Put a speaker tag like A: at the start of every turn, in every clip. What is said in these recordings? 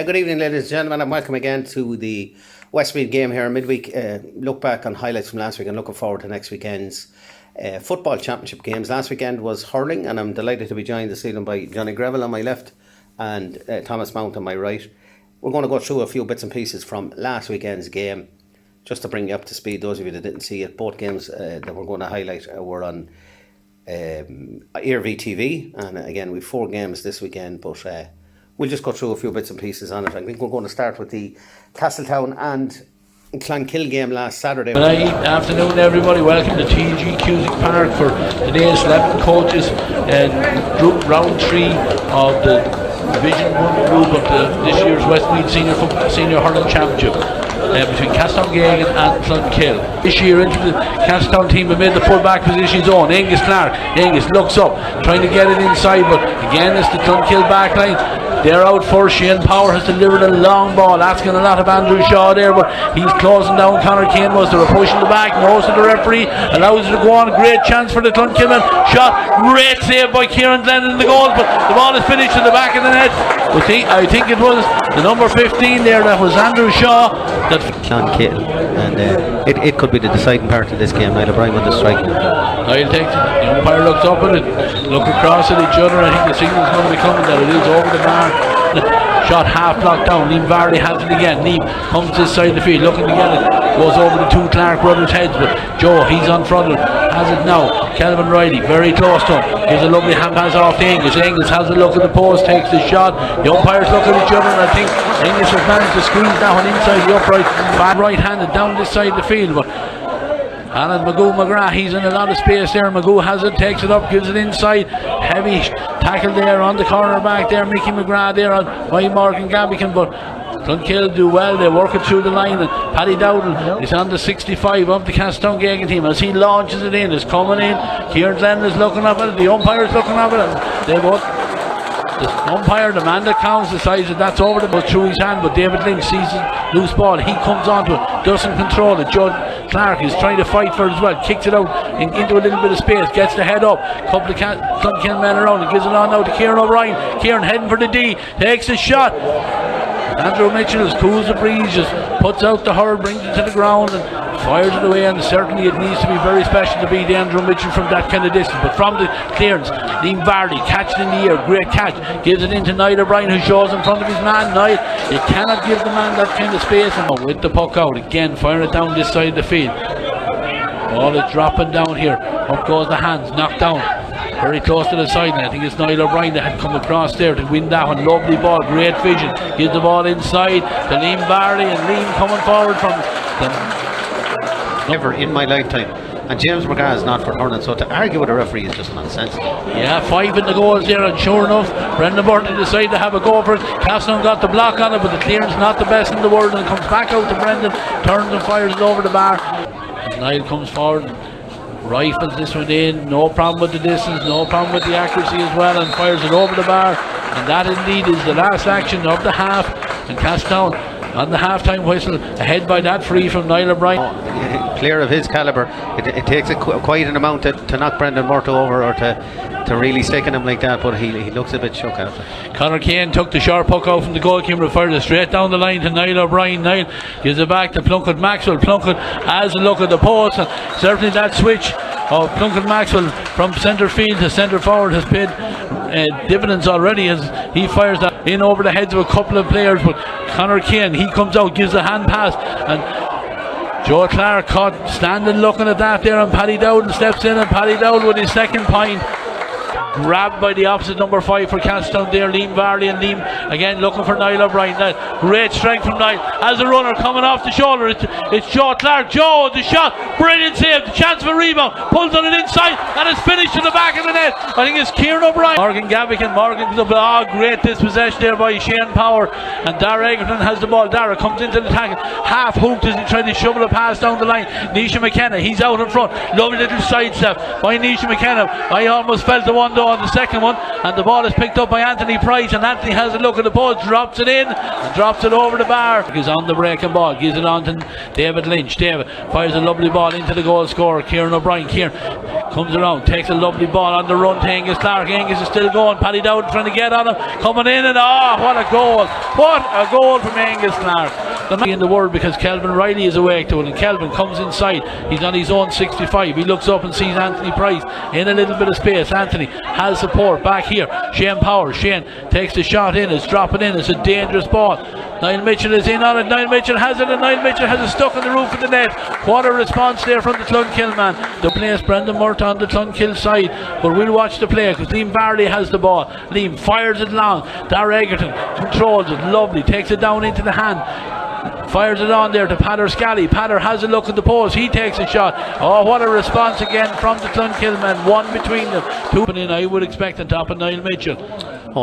A: Good evening, ladies and gentlemen, and welcome again to the Westmeath Game here, midweek look back on highlights from last week and looking forward to next weekend's football championship games. Last weekend was hurling, and I'm delighted to be joined this evening by Johnny Greville on my left and Thomas Mount on my right. We're going to go through a few bits and pieces from last weekend's game just to bring you up to speed. Those of you that didn't see it, both games that we're going to highlight were on ERV TV, and again we've 4 games this weekend, but we'll just go through a few bits and pieces on it. I think we're going to start with the Castletown and Clonkill game last Saturday.
B: Good afternoon, everybody. Welcome to TG Cusick Park for today's 11 coaches and group round 3 of the Division 1 group of this year's Westmeath Senior Hurling Championship between Castletown and Clonkill. This year into the Castletown team have made the full-back position zone. Angus Clark. Angus looks up, trying to get it inside, but again it's the Clonkill back line. They're out first. Shane Power has delivered a long ball, asking a lot of Andrew Shaw there, but he's closing down Conor Kane. Was they're pushing the back, nose to the referee, allows it to go on. Great chance for the Clonkill man. Shot, great save by Kieran Glenn in the goal, but the ball is finished in the back of the net. I think it was the number 15 there, that was Andrew Shaw. That
A: Clonkill, and it could be the deciding part of this game. Niall O'Brien with the strike.
B: I'll take it. The umpire looks up at it, look across at each other. I think the signal's going to be coming that it is over the bar. Shot half blocked down. Liam Varley has it again. Liam comes this side of the field looking to get it, goes over the 2 Clark brothers' heads, but Joe, he's on front of it, has it now. Kelvin Riley very close to him, gives a lovely hand pass off to Angus. Angus has a look at the post, takes the shot. The umpires look at each other, and I think Angus has managed to squeeze that one inside the upright, bad right-handed down this side of the field, but Alan McGrath, he's in a lot of space there. McGoo has it, takes it up, gives it inside. Heavy tackle there on the corner back there. Mickey McGrath there on by Morgan Gabican, but Clonkill do well. They work it through the line, and Paddy Dowdle is on the 65 of the Castletown Gagan team as he launches it in. It's coming in. Kieran Glenn is looking up at it. The umpire is looking up at it. They both. The umpire, the man that counts, decides that that's over the ball through his hand, but David Lynch sees a loose ball. He comes onto it, doesn't control it. Joe Clark is trying to fight for it as well, kicks it out into a little bit of space, gets the head up. Couple of Clonkill men around, and gives it on now to Kieran O'Brien. Kieran heading for the D, takes a shot. Andrew Mitchell cools the breeze, just puts out the hurl, brings it to the ground and fires it away, and certainly it needs to be very special to beat Andrew Mitchell from that kind of distance. But from the clearance, Liam Vardy catches in the air, great catch, gives it into Niall O'Brien, who shows in front of his man. Niall, you cannot give the man that kind of space, and with the puck out again, firing it down this side of the field. Ball is dropping down here, up goes the hands, knocked down very close to the sideline. I think it's Niall O'Brien that had come across there to win that one. Lovely ball, great vision, gives the ball inside to Liam Barley, and Liam coming forward from them.
A: Never in my lifetime, and James McGrath is not for hurling, so to argue with a referee is just nonsensical.
B: Yeah, 5 in the goals there, and sure enough Brendan Burton decided to have a go for it. Castletown got the block on it, but the clearance not the best in the world, and it comes back out to Brendan, turns and fires it over the bar. Niall comes forward, rifles this one in, no problem with the distance, no problem with the accuracy as well, and fires it over the bar. And that indeed is the last action of the half, and Castletown on the half-time whistle, ahead by that free from Niall O'Brien.
A: Clear of his calibre, it takes quite an amount to knock Brendan Murto over, or to really stick in him like that, but he looks a bit shook after.
B: Conor Kane took the sharp puck out from the goalkeeper, fired it straight down the line to Niall O'Brien. Niall gives it back to Plunkett Maxwell. Plunkett has a look at the post, and certainly that switch of Plunkett Maxwell from centre field to centre forward has paid dividends already, as he fires that in over the heads of a couple of players. But Conor Kane, he comes out, gives a hand pass, and Joe Clark caught standing looking at that there, and Paddy Dowdle steps in, and Paddy Dowdle with his second point. Grabbed by the opposite number 5 for Castletown there, Liam Varley, and Liam again looking for Niall O'Brien. Now, great strength from Niall as a runner coming off the shoulder. It's Joe Clark. Joe, the shot, brilliant save, the chance for a rebound, pulls on it inside, and it's finished to the back of the net. I think it's Kieran O'Brien. Morgan Gavican, great dispossession there by Shane Power, and Dara Egerton has the ball. Dara comes into the tackle, half hooked as he tried to shovel a pass down the line. Nisha McKenna, he's out in front, lovely little sidestep by Nisha McKenna. I almost felt the one though on the second one, and the ball is picked up by Anthony Price, and Anthony has a look at the ball, drops it in and drops it over the bar. He's on the breaking ball, gives it on to David Lynch. David fires a lovely ball into the goal scorer Kieran O'Brien. Kieran comes around, takes a lovely ball on the run to Angus Clark. Angus is still going, Paddy Dowd trying to get on him, coming in, and what a goal, what a goal from Angus Clark. In the world, because Kelvin Riley is awake to it, and Kelvin comes inside, he's on his own 65, he looks up and sees Anthony Price in a little bit of space. Anthony has support back here. Shane Power, Shane takes the shot in, it's dropping in, it's a dangerous ball. Niall Mitchell is in on it, Niall Mitchell has it, and Niall Mitchell has it stuck on the roof of the net. What a response there from the Clonkill man. The place Brendan Murta on the Clonkill side, but we'll watch the play because Liam Varley has the ball. Liam fires it long, Dara Egerton controls it, lovely, takes it down into the hand, fires it on there to Patter Scally. Patter has a look at the post, he takes a shot. What a response again from the Clonkill man. One between them, two in, I would expect, on top of Niall Mitchell.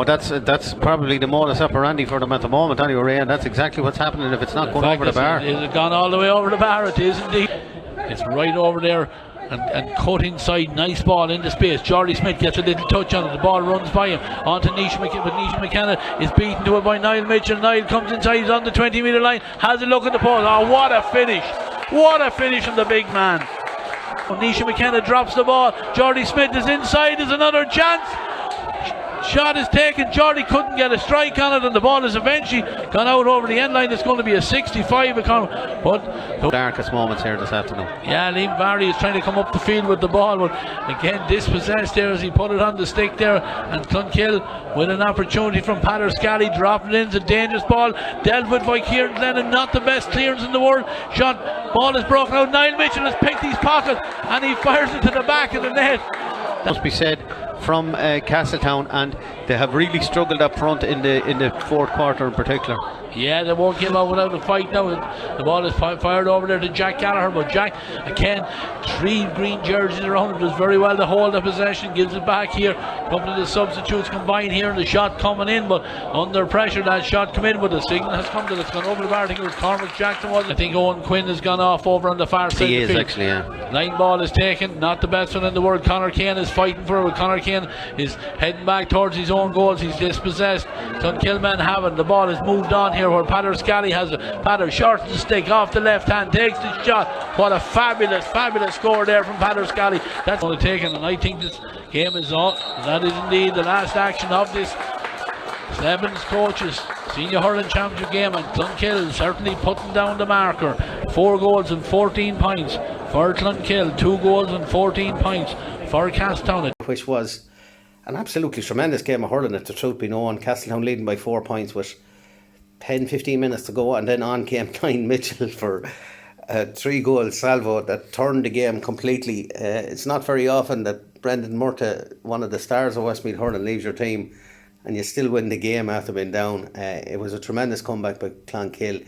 A: That's probably the modus operandi for them at the moment anyway, Ray, and that's exactly what's happening if it's not going over the bar.
B: Is it gone all the way over the bar? It is indeed. It's right over there and cut inside. Nice ball into space. Jordy Smith gets a little touch on it. The ball runs by him onto Nisha McKenna, but Nisha McKenna is beaten to it by Niall Mitchell. Niall comes inside, he's on the 20-metre line, has a look at the post. What a finish! What a finish from the big man. Nisha McKenna drops the ball. Jordy Smith is inside. There's another chance. Shot is taken, Jordy couldn't get a strike on it, and the ball is eventually gone out over the end line. It's going to be a 65 but
A: the darkest moments here this afternoon.
B: Yeah, Liam Barry is trying to come up the field with the ball, but again dispossessed there as he put it on the stick there, and Clonkill with an opportunity from Patter Scally, dropping in. It's a dangerous ball, dealt with by Kieran Glennon, not the best clearance in the world. Shot, ball is broken out. Niall Mitchell has picked his pocket and he fires it to the back of the net.
A: That must be said from Castletown, and they have really struggled up front in the fourth quarter in particular.
B: Yeah, they won't give out without a fight now. The ball is fired over there to Jack Gallagher, but Jack, again, 3 green jerseys around him, does very well to hold the possession, gives it back here. A couple of the substitutes combine here, and the shot coming in, but under pressure that shot come in, but the signal has come that it's gone over the bar. I think it was Cormac Jackson, wasn't it? I think Owen Quinn has gone off over on the far side.
A: He
B: of the
A: is
B: field.
A: actually, yeah.
B: Line ball is taken, not the best one in the world. Conor Kane is fighting for it. Conor Kane is heading back towards his own goals. He's dispossessed. Clonkill men have it. The ball has moved on here where Patter Scally has it. Patter short the stick off the left hand, takes the shot. What a fabulous score there from Patter Scally. That's only taken, and I think this game is on. That is indeed the last action of this Slevins Coaches Senior Hurling Championship game, and Clonkill certainly putting down the marker. 4 goals and 14 points for Clonkill, 2 goals and 14 points for Castletown,
A: which was an absolutely tremendous game of hurling, if the truth be known. Castletown leading by 4 points with 10-15 minutes to go, and then on came Niall Mitchell for a 3-goal salvo that turned the game completely. It's not very often that Brendan Murta, one of the stars of Westmeath Hurling, leaves your team and you still win the game after being down. It was a tremendous comeback by Clonkill,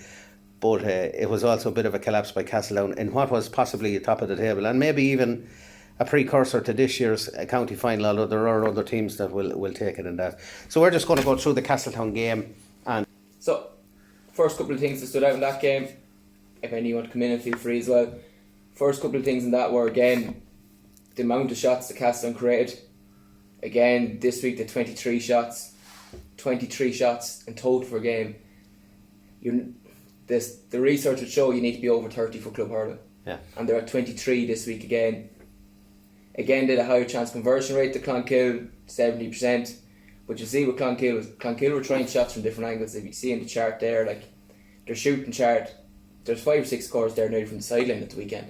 A: but it was also a bit of a collapse by Castletown in what was possibly the top of the table, and maybe even a precursor to this year's county final, although there are other teams that will take it in that. So we're just going to go through the Castletown game. And
C: so, first couple of things that stood out in that game, if any you want to come in and feel free as well. First couple of things in that were, again, the amount of shots that Castletown created. Again, this week the 23 shots in total for a game. The research would show you need to be over 30 for club hurling.
A: Yeah. And
C: they're at 23 this week again. Again, did a higher chance conversion rate to Clonkill, 70%. But you see with Clonkill were trying shots from different angles. If you see in the chart there, like their shooting chart, there's 5 or 6 scores there now from the sideline at the weekend.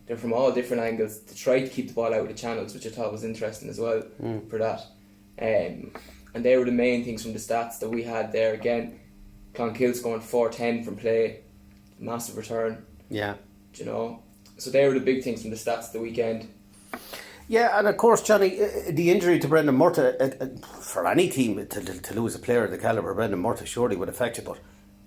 C: They're from all different angles to try to keep the ball out of the channels, which I thought was interesting as well for that. And they were the main things from the stats that we had there. Again, Clonkill scoring 4-10 from play, massive return.
A: Yeah.
C: You know, so they were the big things from the stats the weekend.
A: Yeah, and of course, Johnny, the injury to Brendan Murta, for any team to lose a player of the calibre of Brendan Murta surely would affect you, but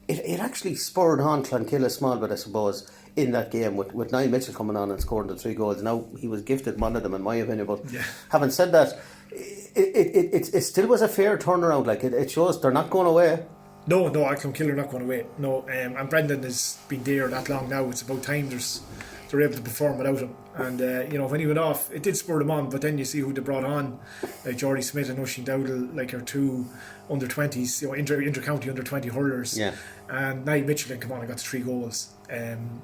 A: it actually spurred on Clonkill a small bit, I suppose, in that game with Niall Mitchell coming on and scoring the 3 goals. Now, he was gifted one of them in my opinion, but having said that, it still was a fair turnaround. Like it shows they're not going away.
D: No, Clonkill are not going away. No, and Brendan has been there that long now. It's about time there's they were able to perform without him. And when he went off, it did spur them on. But then you see who they brought on, like Jordy Smith and Oisin Dowdall, like our two under-20s, inter-county under-20 hurlers.
A: Yeah.
D: And Niall Mitchell then come on and got the 3 goals. And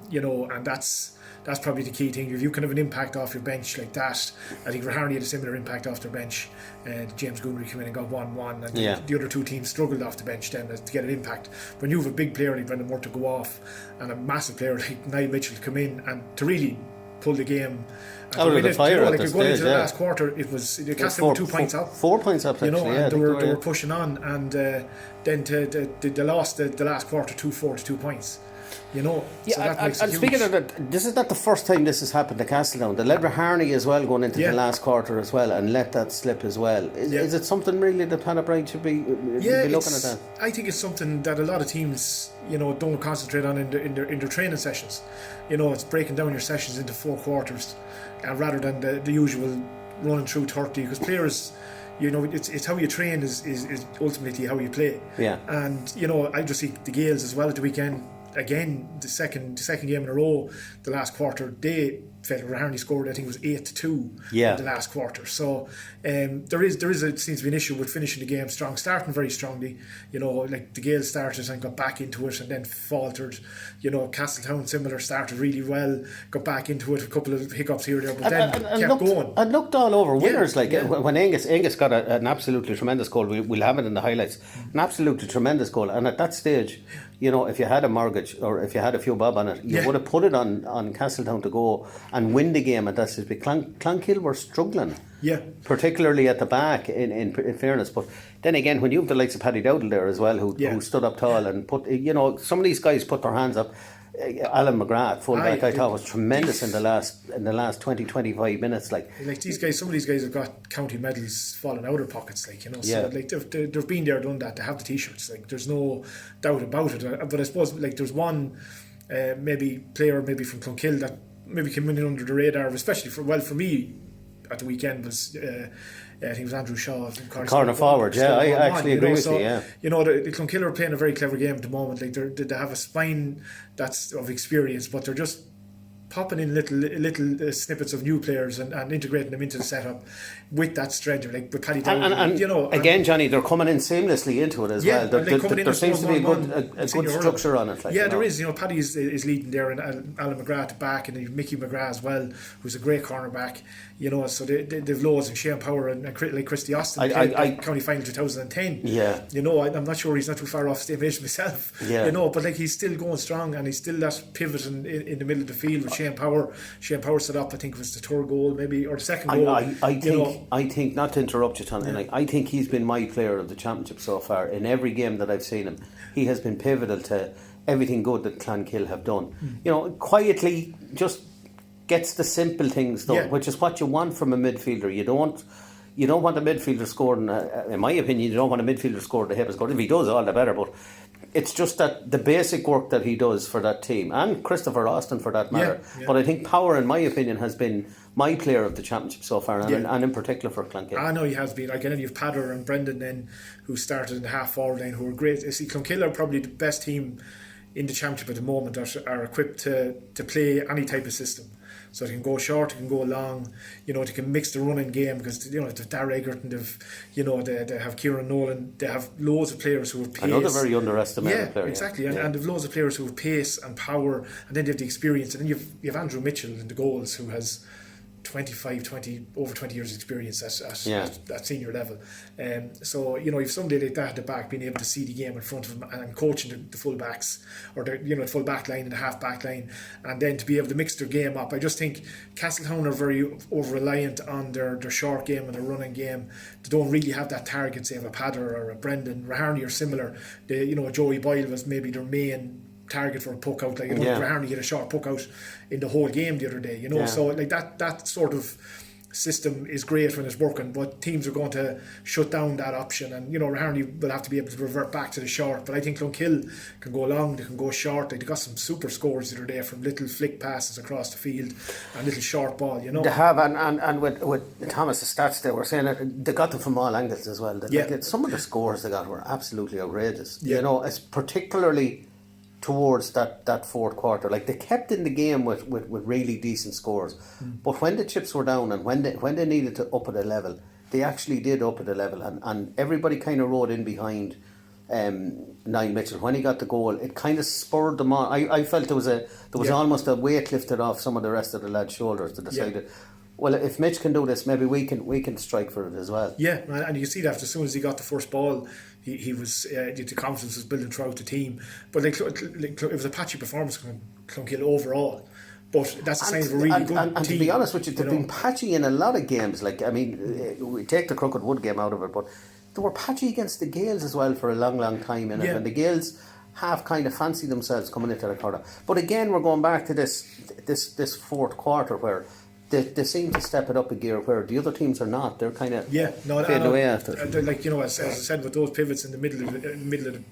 D: that's probably the key thing. If you can have an impact off your bench like that, I think Raherney had a similar impact off their bench. James Goonry came in and got 1-1, and the other 2 teams struggled off the bench then to get an impact. When you have a big player like Brendan Moore to go off, and a massive player like Niall Mitchell to come in and to really pull the game
A: out of the fire at the
D: going
A: stage,
D: into the last quarter, it was Castle were 2 points up.
A: 4 points up, actually,
D: and they were pushing on, and then they lost the last quarter 2-4 to 2 points. So that makes
A: and speaking of that, this is not the first time this has happened to Castletown. They let Raherney as well going into the last quarter as well, and let that slip as well. Is it something really that Hannah Bride should be looking at that?
D: I think it's something that a lot of teams don't concentrate on in their training sessions. It's breaking down your sessions into 4 quarters, rather than the usual running through 30, because players, it's how you train is ultimately how you play.
A: Yeah.
D: And I just see the Gales as well at the weekend. Again, the second game in a row, the last quarter, they felt Raherney scored, I think it was 8-2 in the last quarter. So there seems to be an issue with finishing the game strong, starting very strongly. Like the Gales started and got back into it and then faltered. Castletown similar, started really well, got back into it, a couple of hiccups here or there, but then kept going.
A: And looked all over winners. When Angus got an absolutely tremendous goal, we'll have it in the highlights, an absolutely tremendous goal. And at that stage, if you had a mortgage or if you had a few bob on it, you would have put it on Castletown to go and win the game at that stage. Clonkill were struggling, particularly at the back, in fairness. But then again, when you have the likes of Paddy Dowdall there as well, who stood up tall and put, some of these guys put their hands up. Alan McGrath, fullback, I thought was tremendous in the last 20-25 minutes. Like
D: these guys, some of these guys have got county medals falling out of pockets, So they've been there, done that. They have the t-shirts. There's no doubt about it. But I suppose there's one maybe player from Clonkill that maybe came in under the radar, especially for me at the weekend was. I think it was Andrew Shaw from
A: corner forward. I actually agree with you. Yeah,
D: the Clonkill are playing a very clever game at the moment. They have a spine that's of experience, but they're just popping in little snippets of new players and integrating them into the setup with that strength, like with Paddy Dowdall.
A: And again, Johnny, they're coming in seamlessly into it as well. There seems to be a good structure on it.
D: There is. Paddy is leading there, and Alan McGrath back, and Mickey McGrath as well, who's a great cornerback. So they've loads, and Shane Power and Christy Austin county final 2010. Yeah. I'm not sure he's not too far off same age myself. Yeah. But he's still going strong, and he's still that pivot in the middle of the field with Shane Power. Shane Power set up, I think it was the third goal maybe, or the second goal.
A: I think, not to interrupt you, Tony, I think he's been my player of the championship so far. In every game that I've seen him, he has been pivotal to everything good that Clonkill have done. Quietly just gets the simple things done, which is what you want from a midfielder. You don't want a midfielder scoring, in my opinion, you don't want a midfielder scoring the hip score. If he does, all the better, but it's just that the basic work that he does for that team, and Christopher Austin for that matter. But I think Power, in my opinion, has been my player of the championship so far, and in particular for Clonkill.
D: I know he has been. Again, you've Padder and Brendan then, who started in the half forward line, who were great. I see Clonkill are probably the best team in the championship at the moment that are equipped to play any type of system. So they can go short, they can go long, they can mix the running game, because they've Darragh Egerton, they have Kieran Nolan, they have loads of players who have pace.
A: Another very underestimated player.
D: Exactly. And they've loads of players who have pace and power, and then they have the experience, and then you have Andrew Mitchell in the goals, who has over 20 years experience at senior level. So if somebody like that at the back, being able to see the game in front of them and coaching the full backs, or the full back line and the half back line, and then to be able to mix their game up. I just think Castletown are very over reliant on their short game and their running game. They don't really have that target, say, of a Padder or a Brendan. Raherney are similar. Joey Boyle was maybe their main target for a puck out. Raherney had a short puck out in the whole game the other day, so that sort of system is great when it's working, but teams are going to shut down that option, and Raherney will have to be able to revert back to the short. But I think Clonkill can go long, they can go short. They got some super scores the other day from little flick passes across the field and little short ball, They
A: have, and with Thomas' stats they were saying that they got them from all angles as well. Some of the scores they got were absolutely outrageous. It's particularly towards that fourth quarter. Like, they kept in the game with really decent scores. But when the chips were down and when they needed to up at a level, they actually did up at a level. And everybody kind of rode in behind Niall Mitchell. When he got the goal, it kind of spurred them on. I felt there was almost a weight lifted off some of the rest of the lads' shoulders to decide that, well, if Mitch can do this, maybe we can strike for it as well.
D: Yeah, and you see that as soon as he got the first ball, he was the confidence was building throughout the team. But like, it was a patchy performance from Clonkill overall. But that's a sign of a really good team.
A: And to be honest with you, they've been patchy in a lot of games. Like, I mean, we take the Crooked Wood game out of it, but they were patchy against the Gaels as well for a long time in it. And the Gaels have kind of fancied themselves coming into the quarter. But again, we're going back to this fourth quarter where they seem to step it up a gear where the other teams are not. They're kind of fading away after.
D: Like, as I said, with those pivots in the middle of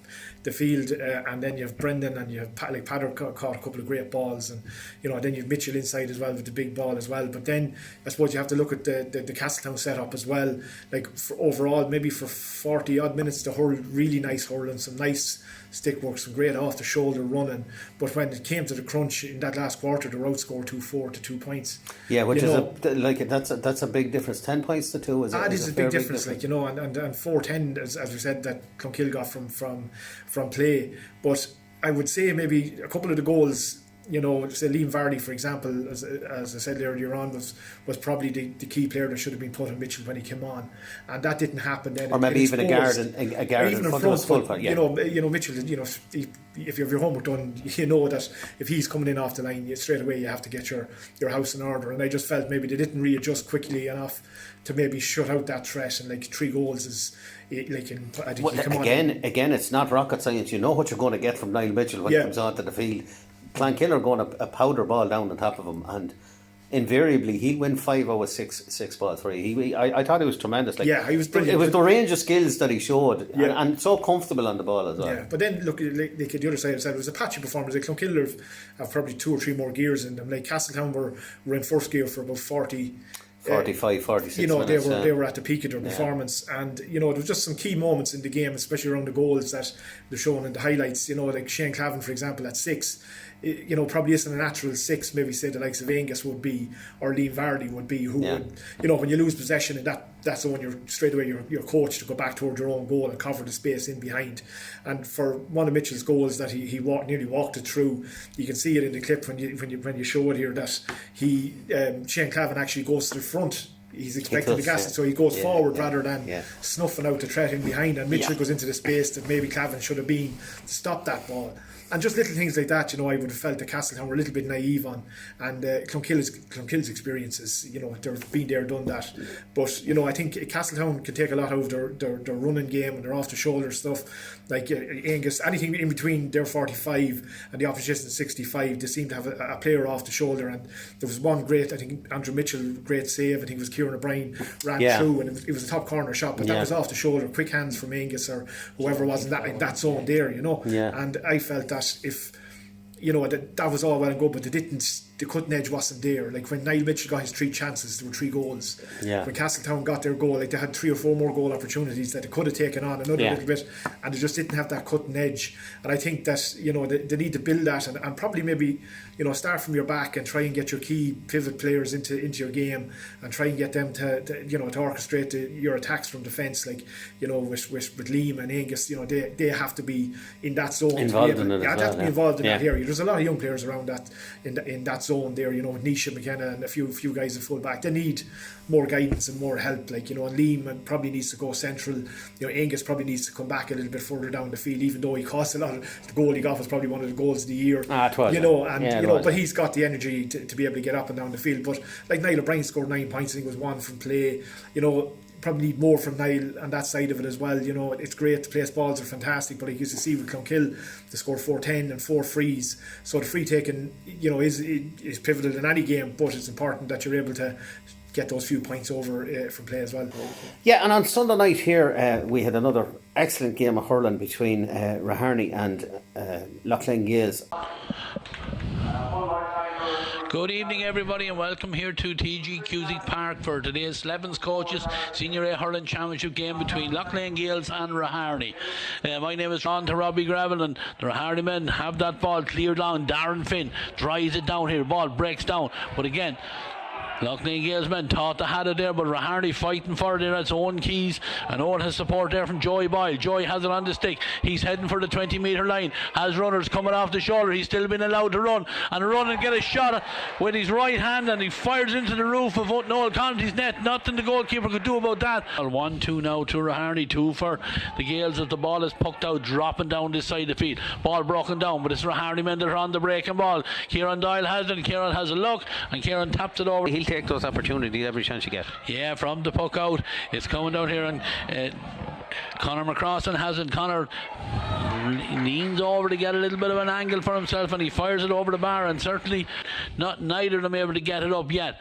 D: the field, and then you have Brendan and you have Padder caught a couple of great balls, and then you have Mitchell inside as well with the big ball as well. But then I suppose you have to look at the Castletown setup as well. Like, for overall, maybe for 40 odd minutes, they hurled really nice hurling, some nice stick work, some great off the shoulder running. But when it came to the crunch in that last quarter, they outscored 2-4 to 2 points.
A: Yeah, which is that's a big difference. 10 points to 2 is
D: a big difference. Like, and 4-10 as we said that Clonkill got from play. But I would say maybe a couple of the goals, say Liam Vardy, for example, as I said earlier on, was probably the key player that should have been put on Mitchell when he came on, and that didn't happen then.
A: Or maybe even a guard in front of his full front. Yeah.
D: Mitchell. If you have your homework done, you know that if he's coming in off the line, straight away you have to get your house in order. And I just felt maybe they didn't readjust quickly enough to maybe shut out that threat. And like 3 goals is like I think
A: again, it's not rocket science. You know what you're going to get from Niall Mitchell when he comes onto the field. Clonkill are going a powder ball down on top of him, and invariably he'll win 5 out of 6 ball 3. I thought he was tremendous. Like,
D: he was brilliant.
A: It was the range of skills that he showed, and so comfortable on the ball as well.
D: Yeah, but then look, like the other side of it was a patchy performance. Like, Clonkill have probably 2 or 3 more gears in them. Like, Castletown were in first gear for about 45, 46 minutes. They were at the peak of their performance, and there was just some key moments in the game, especially around the goals that they're showing in the highlights. Like Shane Clavin, for example, at 6, probably isn't a natural 6. Maybe say the likes of Angus would be, or Liam Vardy would be, who would, when you lose possession in that's when you're straight away you're coached to go back towards your own goal and cover the space in behind. And for one of Mitchell's goals that he nearly walked it through, you can see it in the clip when you show it here that Shane Clavin actually goes to the front. He's expecting the gas, so he goes forward rather than snuffing out the threat in behind, and Mitchell goes into the space that maybe Clavin should have been to stop that ball. And just little things like that, I would have felt that Castletown were a little bit naive on, and Clonkill's experiences, they've been there, done that. But I think Castletown can take a lot out of their running game and their off the shoulder stuff. Like Angus, anything in between their 45 and the opposition 65, they seem to have a player off the shoulder. And there was one great, I think Andrew Mitchell, great save. I think it was Kieran O'Brien ran through, and it was a top corner shot, but that was off the shoulder, quick hands from Angus or whoever was in that zone there, And I felt that if that was all well and good, but the cutting edge wasn't there. Like when Niall Mitchell got his 3 chances, there were 3 goals. When Castletown got their goal, like they had 3 or 4 more goal opportunities that they could have taken on another little bit, and they just didn't have that cutting edge. And I think that they need to build that and probably maybe start from your back and try and get your key pivot players into your game and try and get them to orchestrate your attacks from defence. Like with Liam and Angus, they have to be in that zone.
A: Involved in it.
D: They have to be involved in that area. There's a lot of young players around that in that zone there, with Nisha McKenna and a few guys at full back. They need more guidance and more help, and Liam probably needs to go central. Angus probably needs to come back a little bit further down the field, even though he cost a lot. The goal he got was probably one of the goals of the year. But he's got the energy to be able to get up and down the field. But like Niall O'Brien scored 9 points, I think it was 1 from play. Probably need more from Niall on that side of it as well. It's great, the place balls are fantastic, but like you see with Clonkill, they scored 4-10 and 4 frees. So the free taking, is pivotal in any game, but it's important that you're able to get those few points over from play as well.
A: Yeah, and on Sunday night here, we had another excellent game of hurling between Raharney and Loughlin Gaels.
B: Good evening everybody and welcome here to TG Cusick Park for today's Slevins Coaches Senior Hurling Championship game between Loughlane Gaels and Raharney. My name is Ron to Robbie Gravel, and the Raharney men have that ball cleared down. Darren Finn drives it down here, ball breaks down, but again Loughlane Gaels men thought they had it there, but Raharney fighting for it there. It's Owen Keys, and Owen has support there from Joy Boyle. Joy has it on the stick. He's heading for the 20-metre line. Has runners coming off the shoulder. He's still been allowed to run and get a shot with his right hand, and he fires into the roof of Noel Conti's net. Nothing the goalkeeper could do about that. 1-2 now to Raharney, 2 for the Gaels as the ball is pucked out, dropping down this side of the field. Ball broken down, but it's Raharney men that are on the breaking ball. Kieran Doyle has it, and Kieran has a look, and Kieran taps it over.
A: He'll take those opportunities every chance you get.
B: Yeah, from the puck out, it's coming down here, and Conor McCrossan has it. Conor leans over to get a little bit of an angle for himself, and he fires it over the bar, and certainly neither of them able to get it up yet.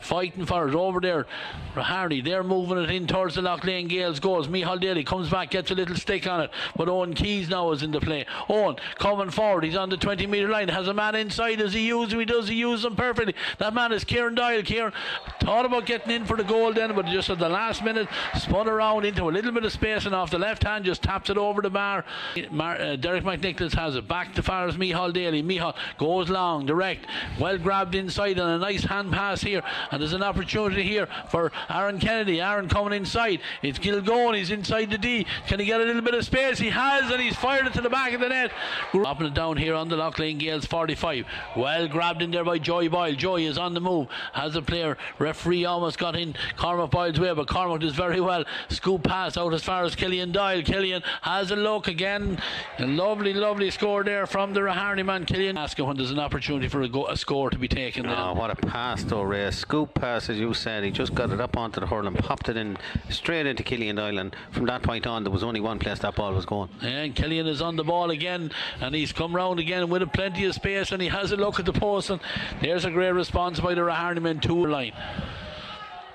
B: Fighting for it over there. Raharney, they're moving it in towards the Loughlane Gaels goals. Micheál Daly comes back, gets a little stick on it, but Owen Keys now is in the play. Owen coming forward, he's on the 20-metre line, has a man inside. Does he use him? He does. He uses him perfectly. That man is Kieran Doyle. Kieran thought about getting in for the goal then, but just at the last minute spun around into a little bit of space, and off the left hand just taps it over the bar. Derek McNicholas has it back to far as Micheál Daly. Micheál goes long, direct, well grabbed inside, and a nice hand pass here. And there's an opportunity here for Aaron Kennedy. Aaron coming inside. It's Gilgone. He's inside the D. Can he get a little bit of space? He has, and he's fired it to the back of the net. Dropping it down here on the Loughlane Gaels 45. Well grabbed in there by Joy Boyle. Joy is on the move. Has a player. Referee almost got in Cormac Boyle's way, but Cormac does very well. Scoop pass out as far as Killian Doyle. Killian has a look again. A lovely score there from the Raharney man. Killian asking when there's an opportunity for a score to be taken.
A: Oh, what a pass though, Ray. Scoop pass, as you said. He just got it up onto the hurl and popped it in straight into Killian Doyle, and from that point on there was only one place that ball was going.
B: And Killian is on the ball again, and he's come round again with plenty of space, and he has a look at the post, and there's a great response by the Raharney men to line.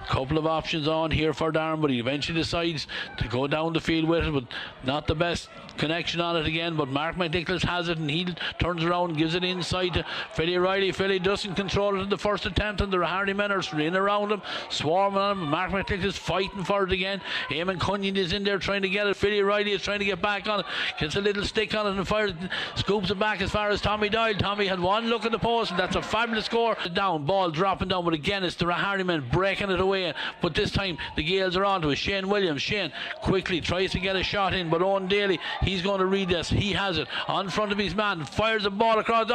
B: Couple of options on here for Darren, but he eventually decides to go down the field with it, but not the best connection on it again. But Mark McNicholas has it, and he turns around and gives it inside to Philly Riley. Philly doesn't control it in the first attempt, and the Raharney men are in around him, swarming on him. Mark McNicholas fighting for it again. Eamon Cunyon is in there trying to get it. Philly Riley is trying to get back on it, gets a little stick on it and fires, scoops it back as far as Tommy Doyle. Tommy had one look at the post, and that's a fabulous score. Down, ball dropping down, but again it's the Raharney men breaking it away. But this time the Gaels are on to it. Shane Williams. Shane quickly tries to get a shot in, but Owen Daly, he's going to read this. He has it on front of his man, fires the ball across.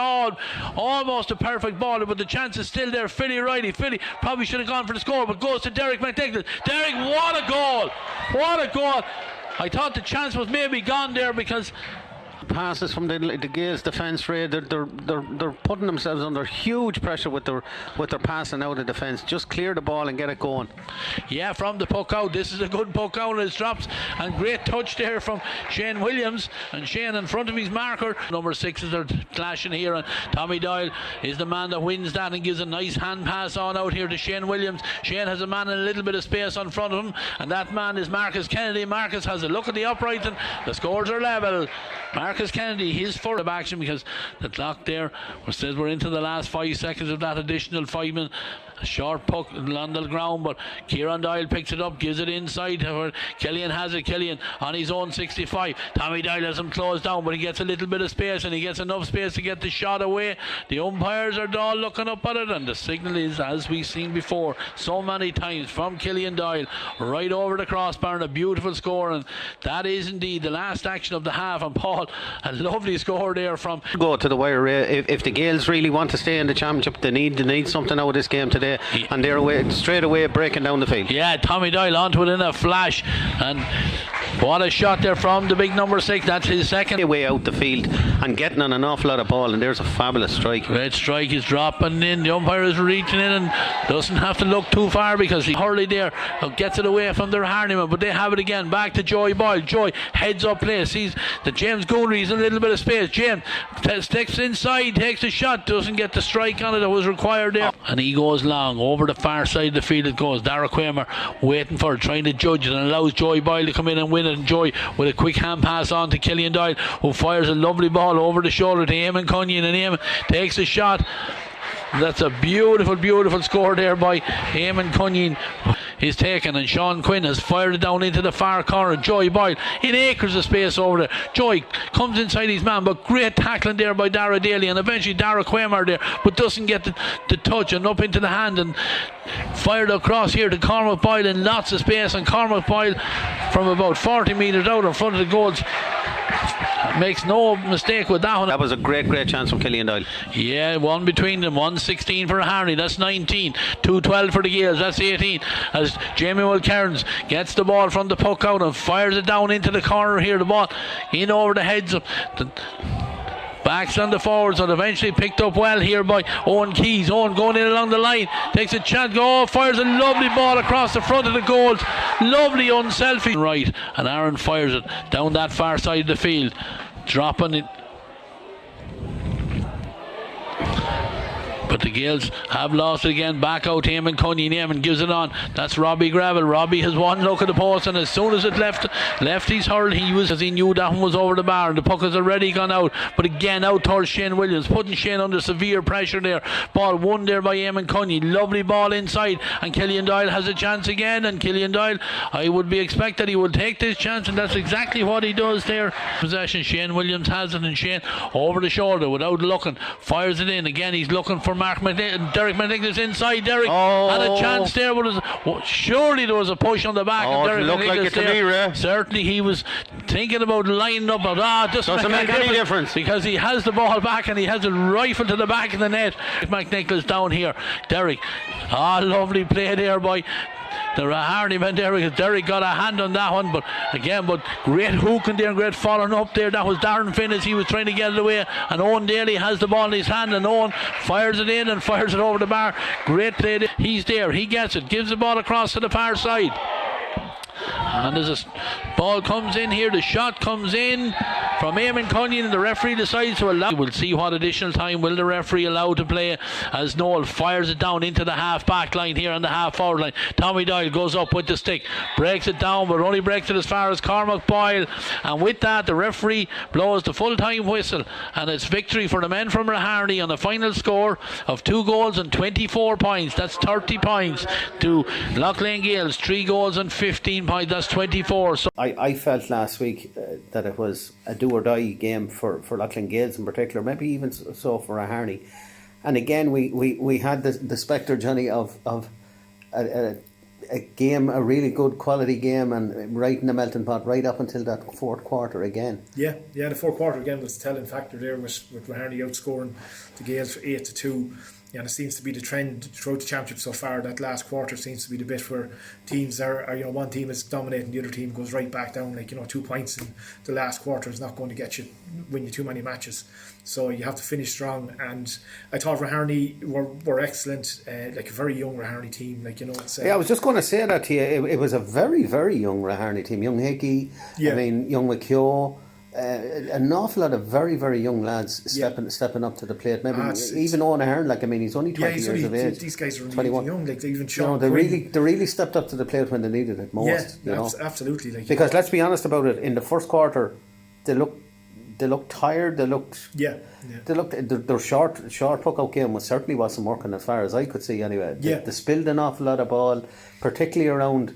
B: Almost a perfect ball, but the chance is still there. Philly Riley. Philly probably should have gone for the score, but goes to Derek McNicholas. Derek, what a goal! What a goal! I thought the chance was maybe gone there, because
A: passes from the Gaels defence, Ray. They're putting themselves under huge pressure with their passing out of defence. Just clear the ball and get it going.
B: Yeah, from the puck out. This is a good puck out, and it drops, and great touch there from Shane Williams, and Shane in front of his marker. Number 6 are clashing here, and Tommy Doyle is the man that wins that and gives a nice hand pass on out here to Shane Williams. Shane has a man in a little bit of space on front of him, and that man is Marcus Kennedy. Marcus has a look at the upright, and the scores are level. Marcus Kennedy, his first of action, because the clock there says we're into the last 5 seconds of that additional 5 minutes. A short puck on the ground, but Kieran Doyle picks it up, gives it inside. Killian has it. Killian on his own 65. Tommy Doyle has him closed down, but he gets a little bit of space, and he gets enough space to get the shot away. The umpires are all looking up at it, and the signal is, as we've seen before so many times, from Killian Doyle right over the crossbar, and a beautiful score. And that is indeed the last action of the half. And Paul, a lovely score there from
A: go to the wire. If the Gaels really want to stay in the championship, they need something out of this game today, and they're straight away breaking down the field.
B: Yeah, Tommy Doyle onto it in a flash, and what a shot there from the big number 6. That's his second.
A: Way out the field and getting on an awful lot of ball, and there's a fabulous strike.
B: Great strike is dropping in. The umpire is reaching in and doesn't have to look too far, because he Hurley there gets it away from their Harneyman, but they have it again. Back to Joy Boyle. Joy heads up play, sees that James Goonry is in a little bit of space. James sticks inside, takes a shot, doesn't get the strike on it that was required there, and he goes long over the far side of the field. It goes. Dara Quamer waiting for it, trying to judge it, and allows Joy Boyle to come in and win it. And Joy with a quick hand pass on to Killian Doyle, who fires a lovely ball over the shoulder to Eamon Cunyon, and Eamon takes a shot. That's a beautiful, beautiful score there by Eamon Cunyon. He's taken, and Sean Quinn has fired it down into the far corner. Joy Boyle in acres of space over there. Joy comes inside his man, but great tackling there by Dara Daly, and eventually Dara Quamer there, but doesn't get the touch, and up into the hand, and fired across here to Cormac Boyle in lots of space, and Cormac Boyle from about 40 metres out in front of the goals makes no mistake with that one.
A: That was a great chance from Killian Doyle.
B: Yeah, one between them. 116 for Harney, that's 19. 212 for the Gales, that's 18. As Jamie Mulcairns gets the ball from the puck out and fires it down into the corner here. The ball in over the heads of the backs on the forwards, and eventually picked up well here by Owen Keys. Owen going in along the line, takes a chance, fires a lovely ball across the front of the goals. Lovely unselfish right, and Aaron fires it down that far side of the field, dropping it. But the Gales have lost it again. Back out to Eamon Cunyon. Eamon gives it on. That's Robbie Gravel. Robbie has one look at the post, and as soon as it left his hurl, as he knew that one was over the bar, and the puck has already gone out. But again, out towards Shane Williams, putting Shane under severe pressure there. Ball won there by Eamon Cunyon. Lovely ball inside, and Killian Doyle has a chance again. And Killian Doyle, I would be expected he would take this chance, and that's exactly what he does there. Possession, Shane Williams has it, and Shane over the shoulder without looking fires it in. Again, he's looking for Derek McNicholas inside. Derek had a chance there, but surely there was a push on the back.
A: Oh,
B: Derek
A: it looked like it to me, Ray.
B: Certainly he was thinking about lining up, but doesn't
A: make any difference,
B: because he has the ball back and he has it rifled to the back of the net. McNicholas down here. Derek, lovely play there by the Harney man. Derek got a hand on that one, but great hooking there and great following up there. That was Darren Finn as he was trying to get it away, and Owen Daly has the ball in his hand, and Owen fires it in and fires it over the bar. Great play there. He's there, he gets it, gives the ball across to the far side, and as a ball comes in here, the shot comes in from Eamon Cunyon, and the referee decides to allow. We'll see what additional time will the referee allow to play, as Noel fires it down into the half back line here on the half forward line. Tommy Doyle goes up with the stick, breaks it down, but only breaks it as far as Cormac Boyle, and with that the referee blows the full time whistle, and it's victory for the men from Raharney on a final score of 2 goals and 24 points. That's 30 points to Loughlane Gales, 3 goals and 15 points. That's 24. So
A: I felt last week that it was a do or die game for Loughlane Gales in particular, maybe even so for Raharney. And again, we had the spectre, Johnny, of a game, a really good quality game, and right in the melting pot right up until that fourth quarter again. Yeah,
D: the fourth quarter again was the telling factor there, with Raharney outscoring the Gales for 8-2. And it seems to be the trend throughout the championship so far. That last quarter seems to be the bit where teams are one team is dominating, the other team goes right back down. 2 points in the last quarter is not going to win you too many matches. So you have to finish strong. And I thought Raharney were excellent, a very young Raharney team.
A: I was just going to say that to you. It was a very, very young Raharney team. Young Hickey, young McKeough. An awful lot of very, very young lads stepping up to the plate. Maybe even Owen Ahern, he's only 20 years of age.
D: These guys are 21. Young, even Sean
A: they really stepped up to the plate when they needed it most.
D: Absolutely.
A: Because let's be honest about it, in the first quarter, they looked tired. They looked their short puck out game certainly wasn't working as far as I could see anyway. They spilled an awful lot of ball, particularly around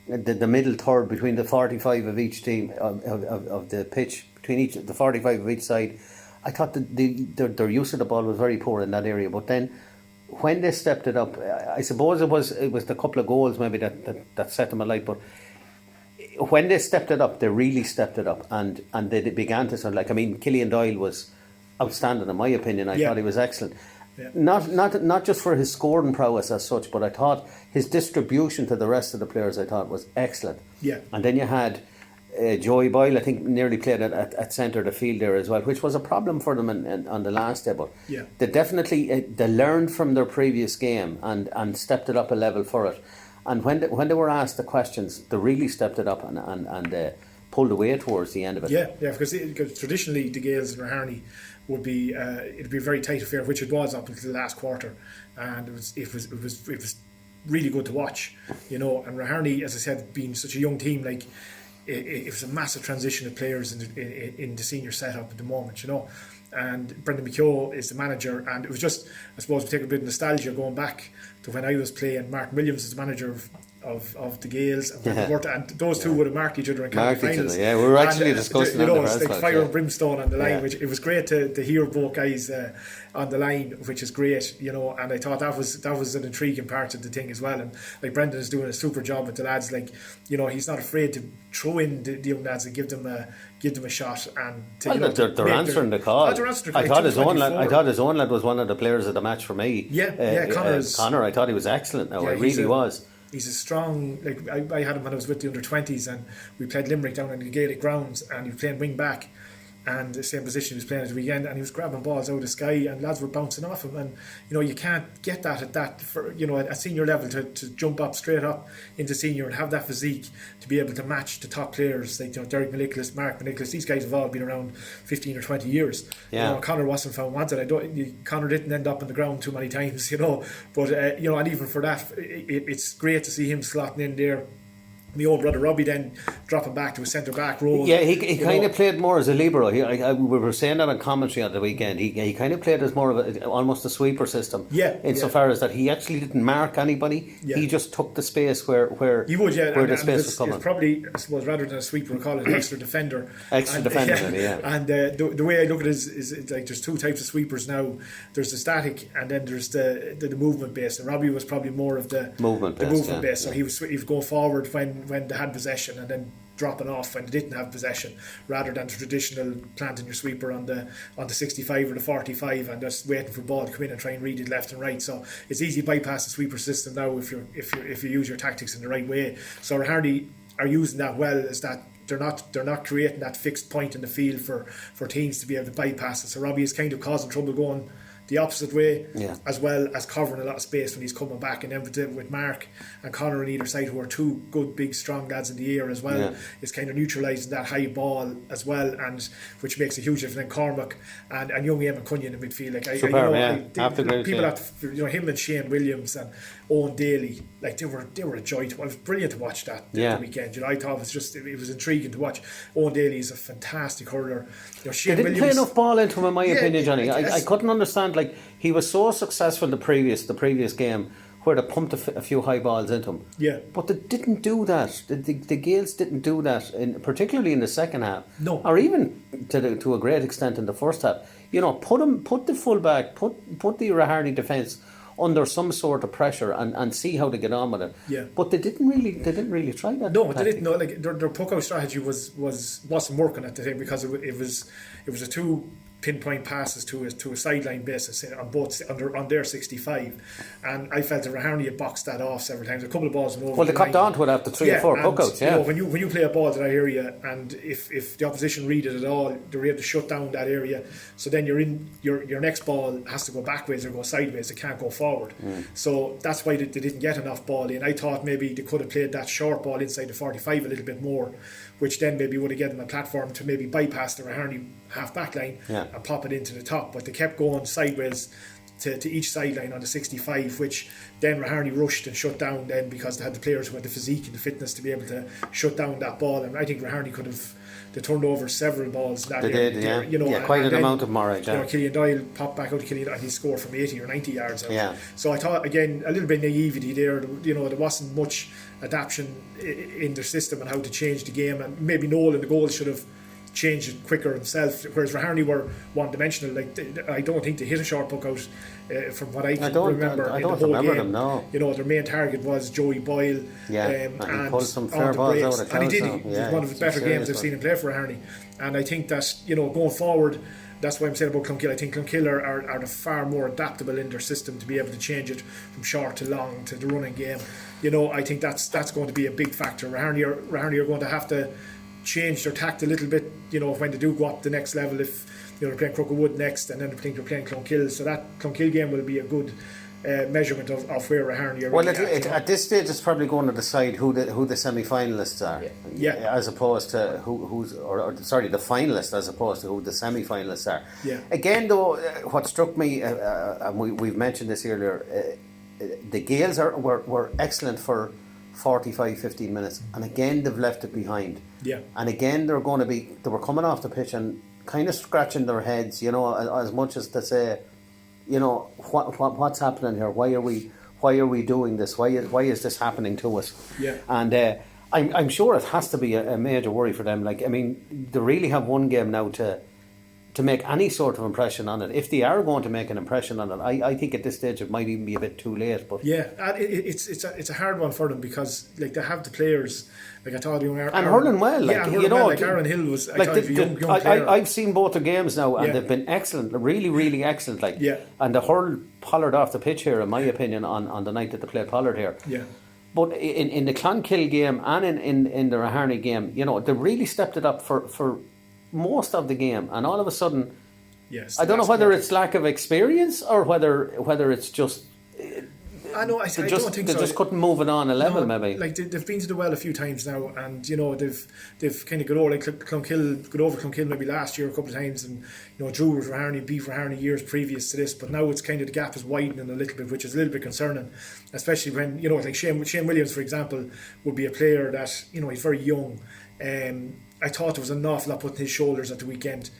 A: the middle third, between the 45 of each team of the pitch, between the 45 of each side. I thought that their use of the ball was very poor in that area. But then when they stepped it up, I suppose it was the couple of goals maybe that set them alight. But when they stepped it up, they really stepped it up, and they began to sound Killian Doyle was outstanding in my opinion. I thought he was excellent. Yeah. Not just for his scoring prowess as such, but I thought his distribution to the rest of the players was excellent.
D: Yeah. And
A: then you had Joey Boyle, I think, nearly played at centre of the field there as well, which was a problem for them on the last day. But they definitely they learned from their previous game and stepped it up a level for it. And when they were asked the questions, they really stepped it up and pulled away towards the end of it.
D: Yeah, because traditionally the Gales and Raharney would be it'd be a very tight affair, which it was up until the last quarter, and it was really good to watch, And Raharney, as I said, being such a young team, it was a massive transition of players in the senior setup at the moment, and Brendan McKeough is the manager. And it was just, I suppose, we take a bit of nostalgia going back to when I was playing. Mark Williams is the manager of the Gales, and those two would have marked each other in county finals.
A: Yeah, we were actually discussing that.
D: It's like fire and brimstone on the line, which it was great to hear both guys on the line, which is great, and I thought that was an intriguing part of the thing as well. And like Brendan is doing a super job with the lads, like he's not afraid to throw in the young lads and give them a shot. And
A: they're answering the call.
D: I thought his
A: own lad was one of the players of the match for me. Connor. I thought he was excellent. Now I really was.
D: He's a strong, like I had him when I was with the under-20s, and we played Limerick down in the Gaelic grounds, and he was playing wing back, and the same position he was playing at the weekend, and he was grabbing balls out of the sky, and lads were bouncing off him. And you can't get that at that for at senior level to jump up straight up into senior and have that physique to be able to match the top players like Derek McNicholas, Mark McNicholas. These guys have all been around 15 or 20 years. Connor wasn't found wanted. Connor didn't end up on the ground too many times, but and even for that, it's great to see him slotting in there. My old brother Robbie then dropping back to a centre back role.
A: Yeah, he kind of played more as a libero. We were saying that on commentary on the weekend. He kind of played as more of almost a sweeper system. Insofar as that he actually didn't mark anybody. Yeah. He just took the space where
D: he would.
A: Where the space was coming.
D: It's probably, I suppose, rather than a sweeper, we'll call it an extra defender.
A: And
D: the way I look at it is like there's two types of sweepers now. There's the static, and then there's the movement based. And Robbie was probably more of the movement based. So he was going forward when they had possession, and then dropping off when they didn't have possession, rather than the traditional planting your sweeper on the 65 or the 45 and just waiting for the ball to come in and try and read it left and right. So it's easy to bypass the sweeper system now if you use your tactics in the right way. So Hardy are using that well, is that they're not creating that fixed point in the field for teams to be able to bypass it. So Robbie is kind of causing trouble going the opposite way, as well as covering a lot of space when he's coming back. And then with Mark and Connor on either side, who are two good, big, strong lads in the air as well, is kind of neutralising that high ball as well, and which makes a huge difference. And Cormac and young Eamon Cunningham in the midfield, him and Shane Williams and Owen Daly, like they were a joy to watch. It was brilliant to watch that the weekend. I thought it was intriguing to watch. Owen Daly is a fantastic hurler. Shane
A: they didn't play enough ball into him, in my opinion, Johnny. I couldn't understand. Like, he was so successful the previous game where they pumped a few high balls into him. Yeah. But they didn't do that. The Gales didn't do that, particularly in the second half.
D: No.
A: Or even to a great extent in the first half. Put the fullback, put the Hardy defence under some sort of pressure and see how they get on with it.
D: Yeah.
A: But they didn't really try that.
D: No, they didn't. No, like their puck-out strategy wasn't working at the time, because it was a two pinpoint passes to a sideline basis on their 65, and I felt that Raherney had boxed that off several times. A couple of balls went over.
A: Well, they copped onto it after 3 or 4 puckouts. Yeah,
D: when you play a ball to that area, and if the opposition read it at all, they're able to shut down that area. So then your next ball has to go backwards or go sideways. It can't go forward. So that's why they didn't get enough ball in. I thought maybe they could have played that short ball inside the 45 a little bit more, which then maybe would have given them a platform to maybe bypass the Raherney half back line and pop it into the top. But they kept going sideways to each sideline on the 65, which then Raherney rushed and shut down then, because they had the players who had the physique and the fitness to be able to shut down that ball. And I think Raherney they turned over several balls that
A: they did, quite an amount of more.
D: Killian Doyle popped back out to Killian, and he scored from 80 or 90 yards out. So I thought, again, a little bit of naivety there. There wasn't much adaptation in their system and how to change the game, and maybe Noel in the goal should have changed it quicker himself, whereas Raherney were one-dimensional. Like, I don't think they hit a short puck out from what I can remember in the whole game.
A: Them, no.
D: Their main target was Joey Boyle,
A: and he pulled some fair balls out of
D: and he did. It was one of the better games I've seen him play for Raherney. And I think that going forward, that's why I'm saying about Clonkill. I think Clonkill are far more adaptable in their system to be able to change it from short to long to the running game. I think that's going to be a big factor. Raherney are going to have to change their tact a little bit, when they do go up the next level. If they're playing Crooked Wood next, and then I think they're playing Clonkill, so that Clonkill game will be a good measurement of where Raherney are.
A: Well, at this stage, it's probably going to decide who the semi-finalists are, as opposed to the finalists, as opposed to who the semi-finalists are.
D: Yeah.
A: Again, though, what struck me, and we've mentioned this earlier, the Gales were excellent for 45-15 minutes, and again they've left it behind.
D: Yeah.
A: And again they were coming off the pitch, and kind of scratching their heads, you know, as much as to say, you know, what's happening here? Why are we doing this? Why is this happening to us?
D: Yeah.
A: And I'm sure it has to be a major worry for them. Like, I mean, they really have one game now to make any sort of impression on it. If they are going to make an impression on it, I think at this stage it might even be a bit too late. But
D: yeah, it's a hard one for them because like they have the players. Like I thought, and
A: hurling well. Like,
D: yeah, and
A: you know,
D: like Aaron Hill was
A: like
D: a young player.
A: I've seen both their games now, and they've been excellent, really, really excellent. Like, and they hurled Pollard off the pitch here, in my opinion, on the night that they played Pollard here.
D: Yeah.
A: But in the Clonkill game and in the Raharney game, you know, they really stepped it up for most of the game, and all of a sudden,
D: yes,
A: I don't know whether it's lack of experience or whether it's just.
D: I know. I don't think
A: they
D: so.
A: just couldn't move it on a level, maybe.
D: Like they've been to the well a few times now, and you know they've kind of got over like Clonkill, got over Clonkill maybe last year a couple of times, and you know drew with Raharney, beat Raharney years previous to this, but now it's kind of the gap is widening a little bit, which is a little bit concerning, especially when you know like Shane Williams, for example, would be a player that you know he's very young. I thought there was an awful lot put in his shoulders at the weekend.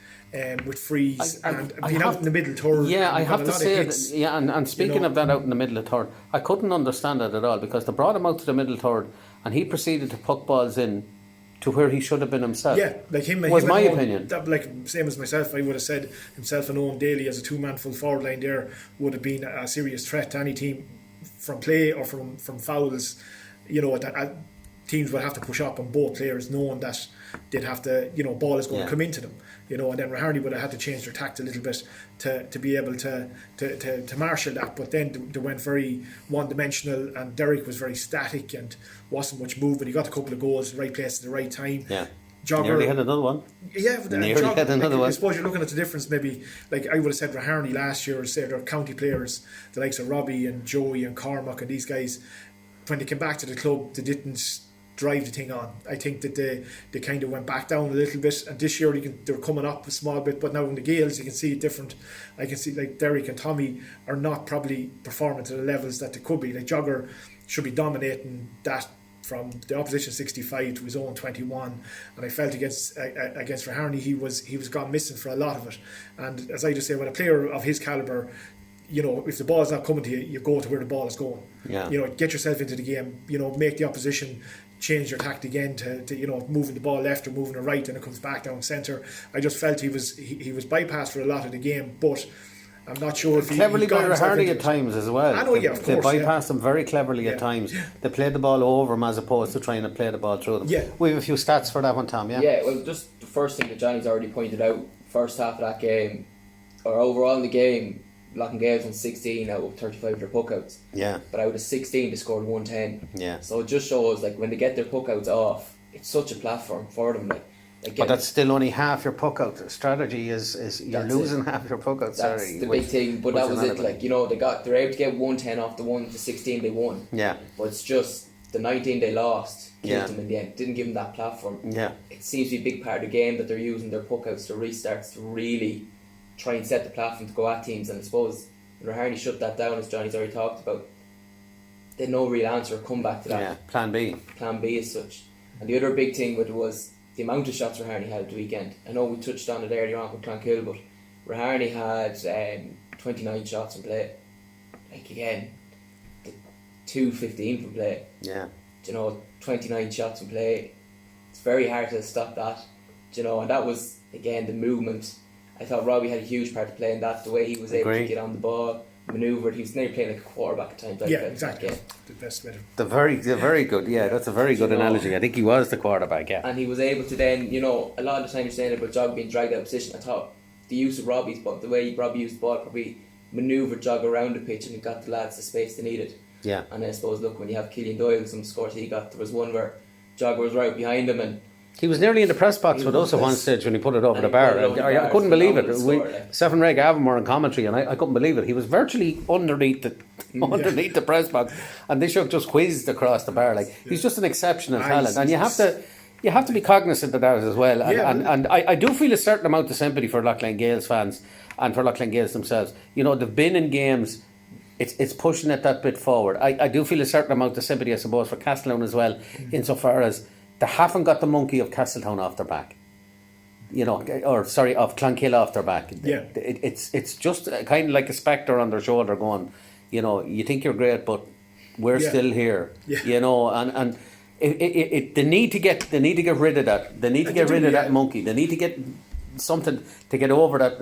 D: With Freeze and being out in the middle third.
A: Yeah, I have to say that, yeah, and speaking of that out in the middle of third, I couldn't understand it at all because they brought him out to the middle third and he proceeded to puck balls in to where he should have been himself.
D: Yeah, like him
A: was my opinion.
D: That, like same as myself, I would have said himself and Owen Daly as a two-man full forward line there would have been a serious threat to any team from play or from fouls. You know, that teams would have to push up on both players knowing that they'd have to, you know, ball is going to come into them, you know, and then Raharney would have had to change their tact a little bit to be able to marshal that. But then they went very one-dimensional and Derek was very static and wasn't much movement. He got a couple of goals, right place at the right time.
A: Yeah.
D: Jogger
A: Nearly had another one.
D: Yeah,
A: had another one.
D: I suppose you're looking at the difference. Maybe like I would have said Raharney last year, say their county players, the likes of Robbie and Joey and Cormac and these guys, when they came back to the club, they didn't drive the thing on. I think that they kind of went back down a little bit, and this year they're coming up a small bit, but now in the Gales you can see it different. I can see like Derek and Tommy are not probably performing to the levels that they could be. Like Jogger should be dominating that from the opposition 65 to his own 21, and I felt against Raharney he was gone missing for a lot of it. And as I just say, when a player of his calibre, you know, if the ball is not coming to you, you go to where the ball is going.
A: Yeah.
D: You know, get yourself into the game. You know, make the opposition change your tactic again to you know, moving the ball left or moving it right, and it comes back down centre. I just felt he was bypassed for a lot of the game, but I'm not sure if
A: cleverly
D: he got
A: by Raharney at times as well.
D: I know, yeah, of course.
A: They bypassed him very cleverly at times.
D: Yeah.
A: They played the ball over him as opposed to trying to play the ball through them.
D: Yeah.
A: We have a few stats for that one, Tom. Yeah.
C: Yeah. Well, just the first thing that Johnny's already pointed out. First half of that game, or overall in the game, Lough Gales won 16 out of 35 of their puckouts.
A: Yeah.
C: But out of 16, they scored 110.
A: Yeah.
C: So it just shows, like, when they get their puckouts off, it's such a platform for them. Like
A: but that's still only half your puckout strategy. Is you're losing half your puckout strategy.
C: That's the big thing. But that was it. Like, you know, they're able to get 110 off the 16 they won.
A: Yeah.
C: But it's just the 19 they lost killed them in the end. Didn't give them that platform.
A: Yeah.
C: It seems to be a big part of the game that they're using their puckouts to restarts to really try and set the platform to go at teams. And I suppose Raharney shut that down, as Johnny's already talked about. They had no real answer or comeback to that.
A: Yeah, plan B.
C: Plan B as such. And the other big thing with it was the amount of shots Raharney had at the weekend. I know we touched on it earlier on with Clonkill, but Raharney had 29 shots in play. Like, again, 2-15 from play.
A: Yeah.
C: You know, 29 shots in play. It's very hard to stop that. You know, and that was, again, the movement. I thought Robbie had a huge part to play in that, the way he was able to get on the ball, manoeuvred. He was nearly playing like a quarterback at times.
D: Yeah, exactly. The best way.
A: The very good. Yeah, that's a very good analogy. I think he was the quarterback. Yeah.
C: And he was able to then, you know, a lot of the time you're saying about Jog being dragged out of position. I thought the use of Robbie's, but the way Robbie used the ball, probably manoeuvred Jog around the pitch and got the lads the space they needed.
A: Yeah.
C: And I suppose, look, when you have Killian Doyle, some scores he got, there was one where Jog was right behind him and
A: he was nearly in the press box with us at one stage when he put it over the bar. I couldn't believe it. Stephen Ray Gavin were in commentary and I couldn't believe it. He was virtually underneath the press box, and this show just whizzed across the bar. Like, he's just an exceptional talent, and you have to be cognizant of that as well. And I do feel a certain amount of sympathy for Loughlin Gales fans and for Loughlin Gales themselves. You know, they've been in games. It's pushing it that bit forward. I do feel a certain amount of sympathy, I suppose, for Castletown as well, insofar as they haven't got the monkey of Castletown off their back. of Clonkill off their back.
D: Yeah.
A: It's just kind of like a spectre on their shoulder going, you think you're great, but we're still here.
D: Yeah.
A: And they need to get rid of that. They need to get rid of that monkey. They need to get something to get over that.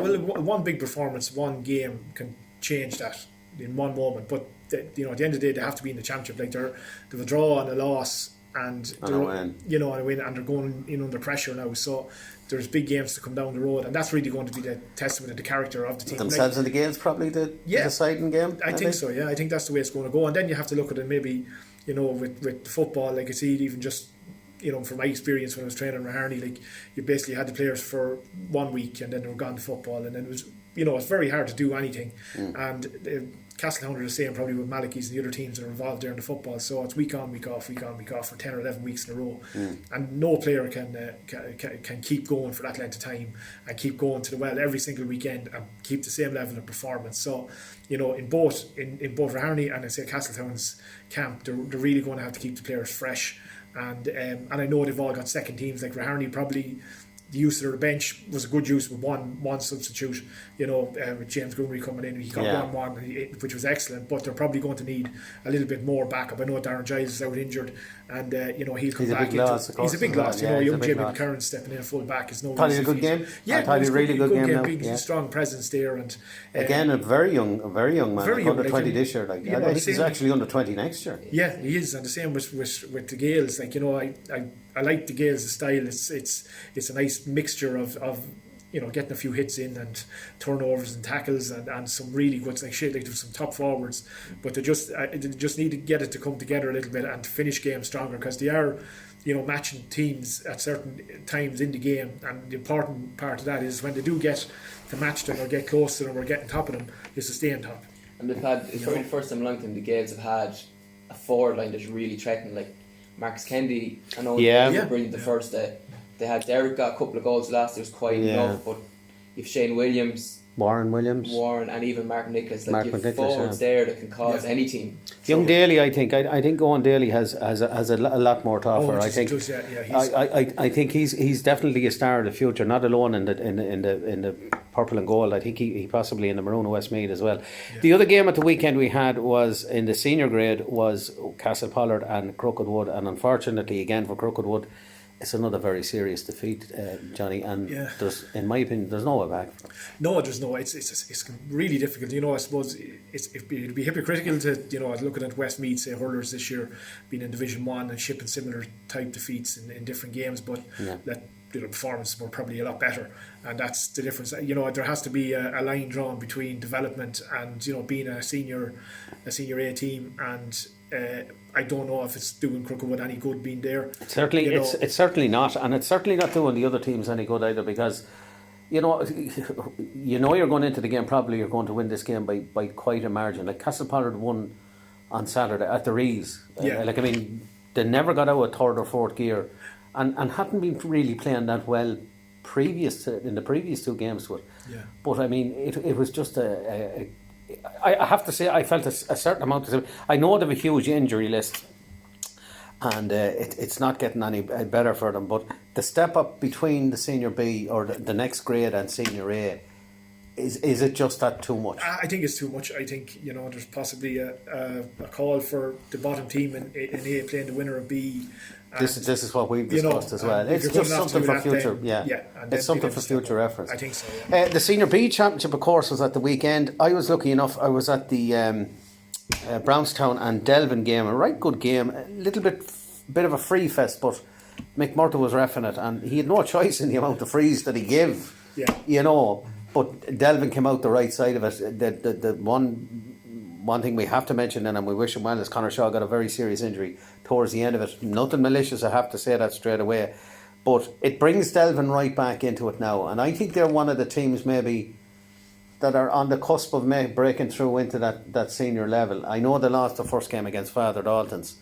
D: Well, one big performance, one game can change that in one moment. But at the end of the day, they have to be in the championship. Like they've a draw and a loss, and
A: a win.
D: And a win, and they're going in under pressure now. So there's big games to come down the road, and that's really going to be the testament of the character of the team.
A: Themselves in the games, probably the deciding game.
D: I think so. Yeah, I think that's the way it's going to go. And then you have to look at it maybe, with football, like I see it even just. From my experience when I was training in Harney, like you basically had the players for 1 week and then they were gone to football, and then it was, it's very hard to do anything. And Castletown are the same probably with Malachy's and the other teams that are involved there in the football. So it's week on, week off for 10 or 11 weeks in a row, and no player can keep going for that length of time and keep going to the well every single weekend and keep the same level of performance. So in both Harney and I say Castletown's camp, they're really going to have to keep the players fresh. And I know they've all got second teams. Like Raharney, probably the use of their bench was a good use with one substitute. With James Groomery coming in, he got one, which was excellent. But they're probably going to need a little bit more backup. I know Darren Giles is out injured, and he'll come back. He's a big loss. Young Jamie McCarron stepping in full back is no.
A: Thought he had a good game.
D: Yeah,
A: I thought he had a really good game.
D: Big strong presence there, and
A: again a very young man.
D: Very
A: under 20 this year. He's actually under 20 next year.
D: Yeah, he is, and the same with the Gales. Like I like the Gales' style. It's a nice mixture of getting a few hits in and turnovers and tackles and some really good there's some top forwards, but they just need to get it to come together a little bit and to finish games stronger, because they are matching teams at certain times in the game, and the important part of that is when they do get to match them or get close to them or get on top of them, is to stay on top.
C: And they've had, it's probably the first time in a long time the Gales have had a forward line that's really threatening. Like Marcus Kennedy, I know he was brilliant the first day. They had Derek got a couple of goals last. It was quite enough, but you've Shane Williams,
A: Warren,
C: and even Mark Nicholas. Like you've forwards there that can cause any team.
A: Young Daly, I think Owen Daly has a lot more to offer. I think. I think he's definitely a star of the future. Not alone in the purple and gold. I think he possibly in the maroon of Westmeath as well. Yeah. The other game at the weekend we had was in the senior grade was Castle Pollard and Crookedwood, and unfortunately again for Crookedwood, it's another very serious defeat, Johnny, and there's, in my opinion, there's no way back.
D: No, there's no. It's really difficult. I suppose it'd be hypocritical to looking at Westmeath, say hurlers this year being in Division 1 and shipping similar type defeats in different games, but the performances were probably a lot better, and that's the difference. There has to be a line drawn between development and being a senior A team, and I don't know if it's doing Crookedwood any good being there.
A: It's certainly not, and it's certainly not doing the other teams any good either, because you're going into the game, probably you're going to win this game by quite a margin. Like Castle Pollard won on Saturday at the Rees. They never got out of third or fourth gear, and hadn't been really playing that well in the previous two games to it.
D: Yeah.
A: But it was just I have to say I felt a certain amount of. I know they have a huge injury list, and it's not getting any better for them. But the step up between the senior B or the next grade and senior A, is it just that too much?
D: I think it's too much. I think there's possibly a call for the bottom team in A playing the winner of B.
A: This is what we've discussed as well. It's just something for future. It's something for future reference.
D: I think so. Yeah.
A: The Senior B Championship, of course, was at the weekend. I was lucky enough. I was at the Brownstown and Delvin game. A right good game. A little bit of a free fest, but Mick Murta was reffing it, and he had no choice in the amount of frees that he gave.
D: Yeah.
A: But Delvin came out the right side of it. The one thing we have to mention then, and we wish him well, is Conor Shaw got a very serious injury towards the end of it. Nothing malicious, I have to say that straight away. But it brings Delvin right back into it now. And I think they're one of the teams maybe that are on the cusp of breaking through into that senior level. I know they lost the first game against Father Dalton's.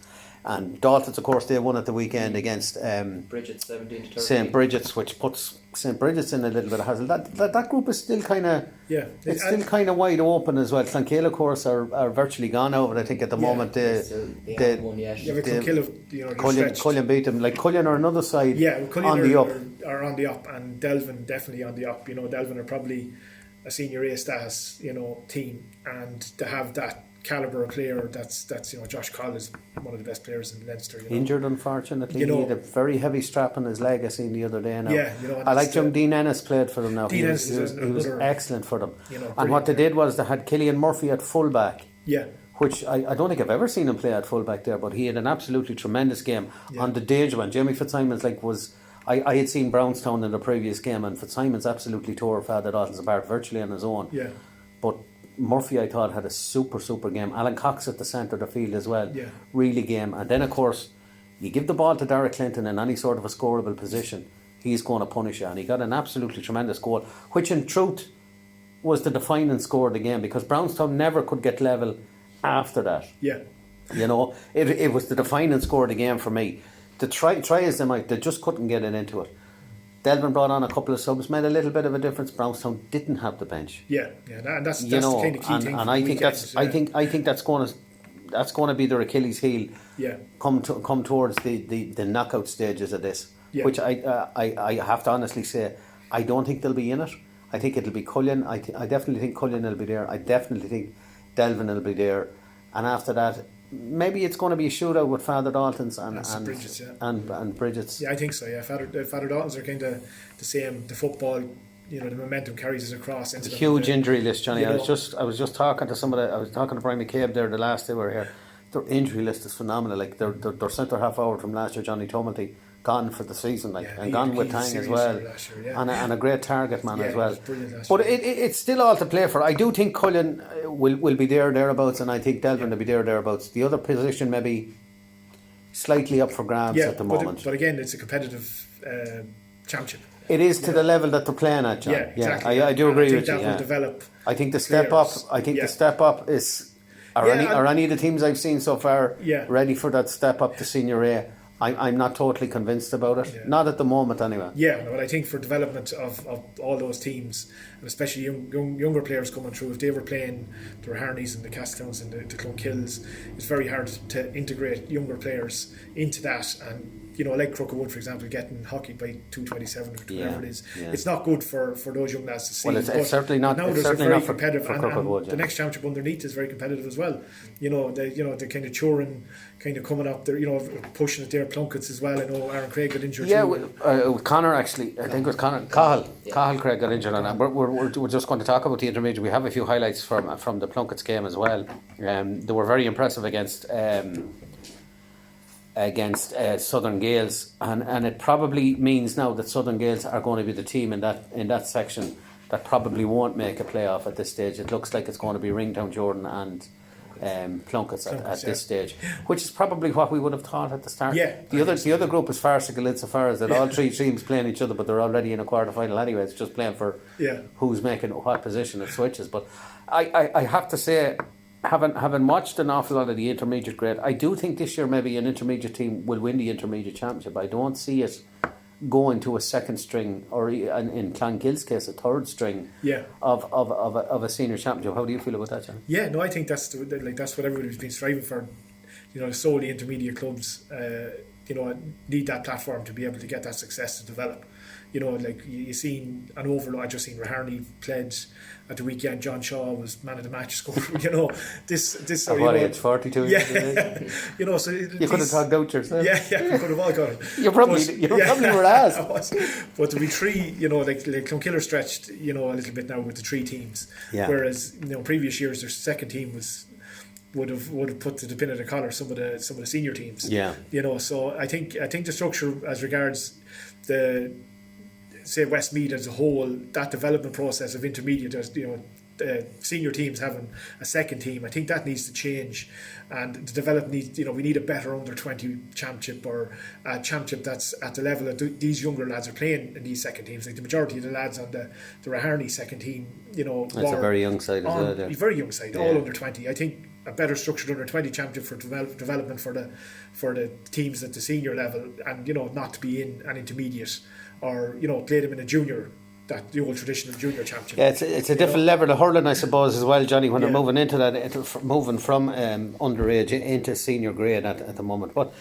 A: And Dalton's, of course, they won at the weekend against
C: Bridget's 17-13.
A: St. Bridget's, which puts St. Bridget's in a little bit of hassle. That group is still kind of still kind of wide open as well. Clonkill, of course, are virtually gone out, I think, at the moment.
C: Clonkill,
A: Cullen beat them. Like Cullen are another side on the up.
D: are on the up, and Delvin definitely on the up. Delvin are probably a senior A status, team, and to have that calibre of player, that's Josh Coll is one of the best players in Leinster.
A: Injured, unfortunately. He had a very heavy strap on his leg, I seen the other day. Now.
D: Yeah,
A: I like young Dean Ennis played for them now.
D: Dean Ennis
A: he was excellent for them. And what they
D: player.
A: did was they had Killian Murphy at fullback.
D: Yeah.
A: Which I don't think I've ever seen him play at fullback there, but he had an absolutely tremendous game on the day when Jamie Fitzsimon's I had seen Brownstown in the previous game, and Fitzsimon's absolutely tore Father Dalton's apart virtually on his own.
D: Yeah.
A: But Murphy, I thought, had a super game. Alan Cox at the centre of the field as well.
D: Yeah.
A: Really game. And then, of course, you give the ball to Derek Clinton in any sort of a scoreable position, he's going to punish you. And he got an absolutely tremendous goal, which in truth was the defining score of the game, because Brownstown never could get level after that.
D: Yeah.
A: It was the defining score of the game for me. To try as they might, they just couldn't get it into it. Delvin brought on a couple of subs, made a little bit of a difference. Brownstown didn't have the bench.
D: Yeah, and that's the kind of key thing.
A: And I think I think that's going to be their Achilles heel.
D: Yeah.
A: Come towards the knockout stages of this, which I have to honestly say, I don't think they'll be in it. I think it'll be Cullen. I definitely think Cullen will be there. I definitely think Delvin will be there, and after that, maybe it's going to be a shootout with Father Dalton's and Bridget's. And Bridget's.
D: Yeah, I think so. Yeah, Father Dalton's are kind of the same. The football, the momentum carries us across.
A: It's a huge injury list, Johnny. I was just talking to somebody. I was talking to Brian McCabe there the last day we were here. Their injury list is phenomenal. Like their centre half forward from last year, Johnny Tumulty, gone for the season, and gone with Tang as well, and a great target man as well. But it's still all to play for. I do think Cullen will be thereabouts, and I think Delvin will be thereabouts. The other position maybe slightly up for grabs at the moment.
D: But again, it's a competitive championship.
A: It is to the level that they're playing at, John.
D: Yeah, exactly.
A: I do agree with you.
D: I think that will develop.
A: I think the step up. I think the step up is. Are any of the teams I've seen so far ready for that step up to Senior A? I'm not totally convinced about it. Yeah. Not at the moment, anyway.
D: Yeah, but I think for development of all those teams, and especially younger players coming through, if they were playing the Raharneys and the Castletown's and the Clonkills, it's very hard to integrate younger players into that. And like Crookerwood, for example, getting hockeyed by 227 or whatever it is, it's not good for those young lads to see.
A: Well, it's certainly not.
D: Now
A: it's
D: there's
A: certainly
D: a very
A: not for
D: competitive,
A: Crookerwood.
D: The next championship underneath is very competitive as well. The kind of touring, kind of coming up there, pushing it there. Plunkets as well. I know Aaron Craig got injured.
A: Yeah, with Connor actually. I think it was Connor Cahill Craig got injured, and we're just going to talk about the intermediate. We have a few highlights from the Plunkets game as well. They were very impressive against Southern Gales, and it probably means now that Southern Gales are going to be the team in that section that probably won't make a playoff at this stage. It looks like it's going to be Ringtown, Jordan and Plunkets at this stage, which is probably what we would have thought at the start. The other group is farcical insofar as that all three teams playing each other, but they're already in a quarter final anyway. It's just playing for who's making what position it switches. But I have to say, having watched an awful lot of the intermediate grade, I do think this year maybe an intermediate team will win the intermediate championship. I don't see it going to a second string, or in Clongill's case a third string of a senior championship. How do you feel about that, John?
D: Yeah, no, I think that's what everybody's been striving for. Solely intermediate clubs need that platform to be able to get that success to develop. You seen an overload. I just seen Raharney pledge at the weekend. John Shaw was man of the match score. This.
A: What age? 42.
D: Yeah. So
A: you could have talked out yourself.
D: Yeah, we could have all got it.
A: You probably were asked.
D: But to be three, like Clonkiller stretched, a little bit now with the three teams. Yeah. Whereas previous years their second team would have put to the pin of the collar some of the senior teams. Yeah. So I think the structure as regards the say Westmeath as a whole, that development process of intermediate, senior teams having a second team, I think that needs to change, and the development needs, we need a better under 20 championship, or a championship that's at the level that these younger lads are playing in these second teams. Like the majority of the lads on the Raharney second team,
A: that's a very young side as well.
D: Very young side, all under 20. I think a better structured under 20 championship for development for the teams at the senior level, and not to be in an intermediate, or play them in a junior, that the old traditional junior championship.
A: Yeah, it's a different level of hurling, I suppose, as well, Johnny, when they're moving into that, moving from underage into senior grade at the moment. But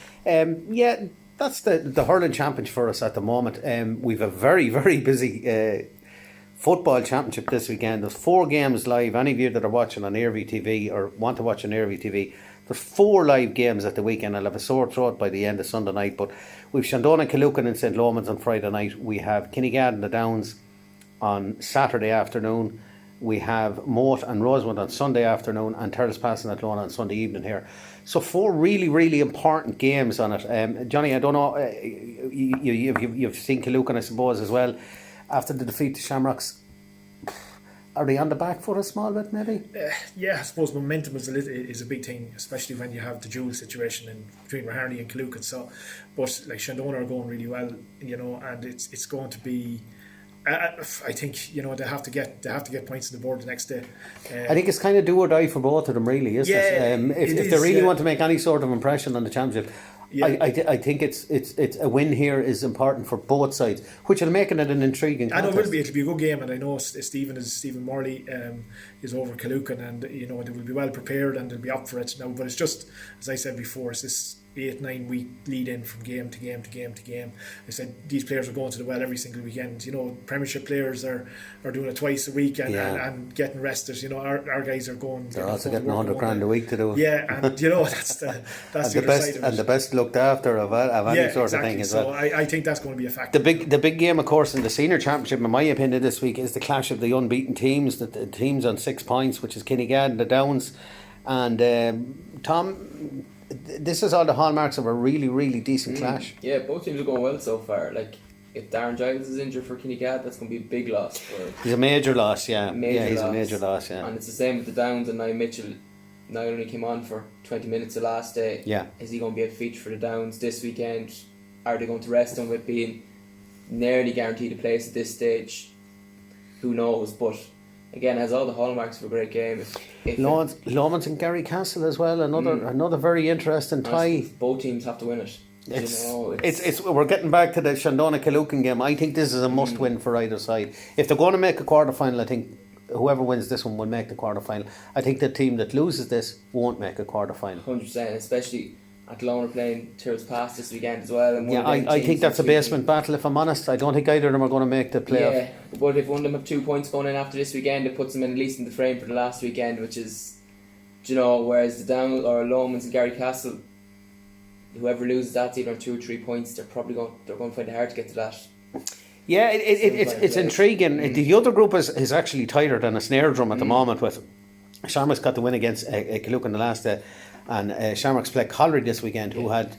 A: that's the hurling championship for us at the moment. We've a very, very busy football championship this weekend. There's 4 games live. Any of you that are watching on Airview TV or want to watch on Airview TV, there's 4 live games at the weekend. I'll have a sore throat by the end of Sunday night, but we've Shandon and Killucan in St. Lomans on Friday night. We have Kinnegad and the Downs on Saturday afternoon. We have Moat and Rosewood on Sunday afternoon, and Terrace Pass and Athlone on Sunday evening here. So 4 really, really important games on it. Johnny, I don't know, you've seen Killucan, I suppose, as well. After the defeat to Shamrocks, are they on the back foot a small bit, maybe?
D: Yeah, I suppose momentum is a big thing, especially when you have the dual situation between Raharney and Killucan. So, but like Shandon are going really well, and it's going to be. I think they have to get points on the board the next day.
A: I think it's kind of do or die for both of them, really, isn't it? If they really want to make any sort of impression on the championship, I think it's a win here is important for both sides, which will make it an intriguing contest.
D: I know it'll be a good game, and I know Stephen Morley is over Killucan, and they will be well prepared and they'll be up for it now. But it's just, as I said before, it's this 8-9 week lead in from game to game to game to game. I said these players are going to the well every single weekend. Premiership players are doing it twice a week and getting rested. Our guys are going.
A: They're also getting $100,000 a week to do it.
D: Yeah, and that's the other
A: best
D: side of it.
A: And the best looked after of any sort of thing as well.
D: So I think that's going to be a factor.
A: The big game, of course, in the senior championship, in my opinion, this week is the clash of the unbeaten teams. The teams on 6 points, which is Kinnegad and the Downs, and Tom. This is all the hallmarks of a really, really decent clash.
C: Yeah, both teams are going well so far. Like, if Darren Giles is injured for Kinnegad, that's going to be a big loss.
A: He's a major loss, yeah.
C: A
A: major loss, yeah.
C: And it's the same with the Downs, and Niall Mitchell now only came on for 20 minutes the last day.
A: Yeah.
C: Is he going to be a feature for the Downs this weekend? Are they going to rest him with being nearly guaranteed a place at this stage? Who knows? But again, has all the hallmarks of a great game.
A: Lomans and Gary Castle as well. Another very interesting tie.
C: Both teams have to win it.
A: We're getting back to the Shandon and Killucan game. I think this is a must win for either side. If they're going to make a quarter final, I think whoever wins this one will make the quarter final. I think the team that loses this won't make a quarter final.
C: 100%, especially Athlone are playing Terrace Pass this weekend as well. And
A: I think that's a basement battle, if I'm honest. I don't think either of them are going to make the playoff.
C: Yeah, but if one of them have 2 points going in after this weekend, it puts them at least in the frame for the last weekend, which is, whereas the Down or Lomans and Gary Castle, whoever loses that's either 2 or 3 points, they're going to find it hard to get to that.
A: Yeah, it's intriguing. The other group is actually tighter than a snare drum at the moment. With Shamrocks got the win against Killucan the last day. And Shamrocks play Collery this weekend, who had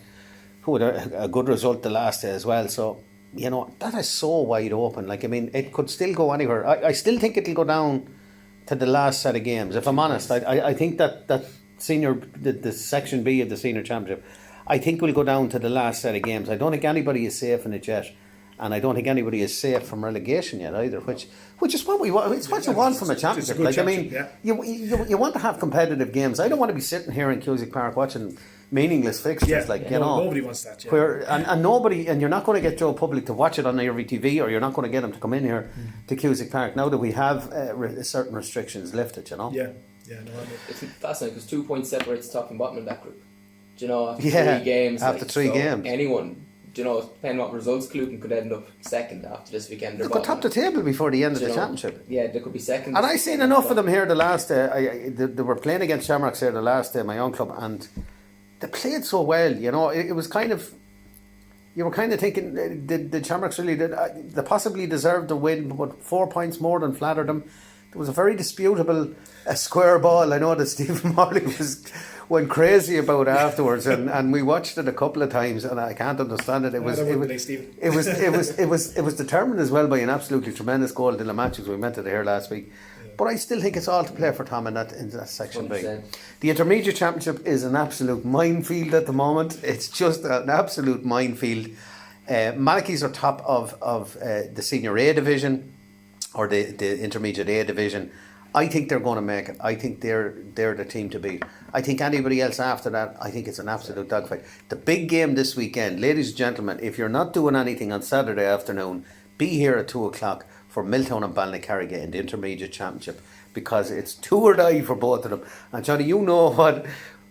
A: a good result the last day as well. So that is so wide open. It could still go anywhere. I still think it'll go down to the last set of games. If I'm honest, I think that senior the section B of the senior championship, I think will go down to the last set of games. I don't think anybody is safe in it yet. And I don't think anybody is safe from relegation yet either, which is what we want. It's what you want from a championship. You want to have competitive games. I don't want to be sitting here in Cusack Park watching meaningless fixtures.
D: Nobody wants that. Yeah.
A: And you're not going to get Joe Public to watch it on Airview TV, or you're not going to get him to come in here to Cusack Park now that we have certain restrictions lifted.
D: Yeah.
C: It's fascinating because 2 points separates top and bottom in that group. After 3 games,
A: after 3 games,
C: anyone. Depending on what results, Killucan could end up second after this weekend.
A: They could top the table before the end of the championship.
C: Yeah, they could be second.
A: And I seen enough of them here the last day. They were playing against Shamrocks here the last day, my own club, and they played so well. It was kind of, you were kind of thinking, did Shamrocks really they possibly deserved the win, but 4 points more than flattered them. There was a very disputable square ball. I know that Stephen Morley went crazy about afterwards, and we watched it a couple of times, and I can't understand it. It was determined as well by an absolutely tremendous goal in the matches we met it here last week. Yeah. But I still think it's all to play for Tom in that section B. The intermediate championship is an absolute minefield at the moment. It's just an absolute minefield. Malachy's are top of the senior A division, or the intermediate A division. I think they're going to make it. I think they're the team to beat. I think anybody else after that, I think it's an absolute dogfight. The big game this weekend, ladies and gentlemen, if you're not doing anything on Saturday afternoon, be here at 2 o'clock for Milltown and Ballycarriga in the intermediate championship, because it's 2 or die for both of them. And Johnny,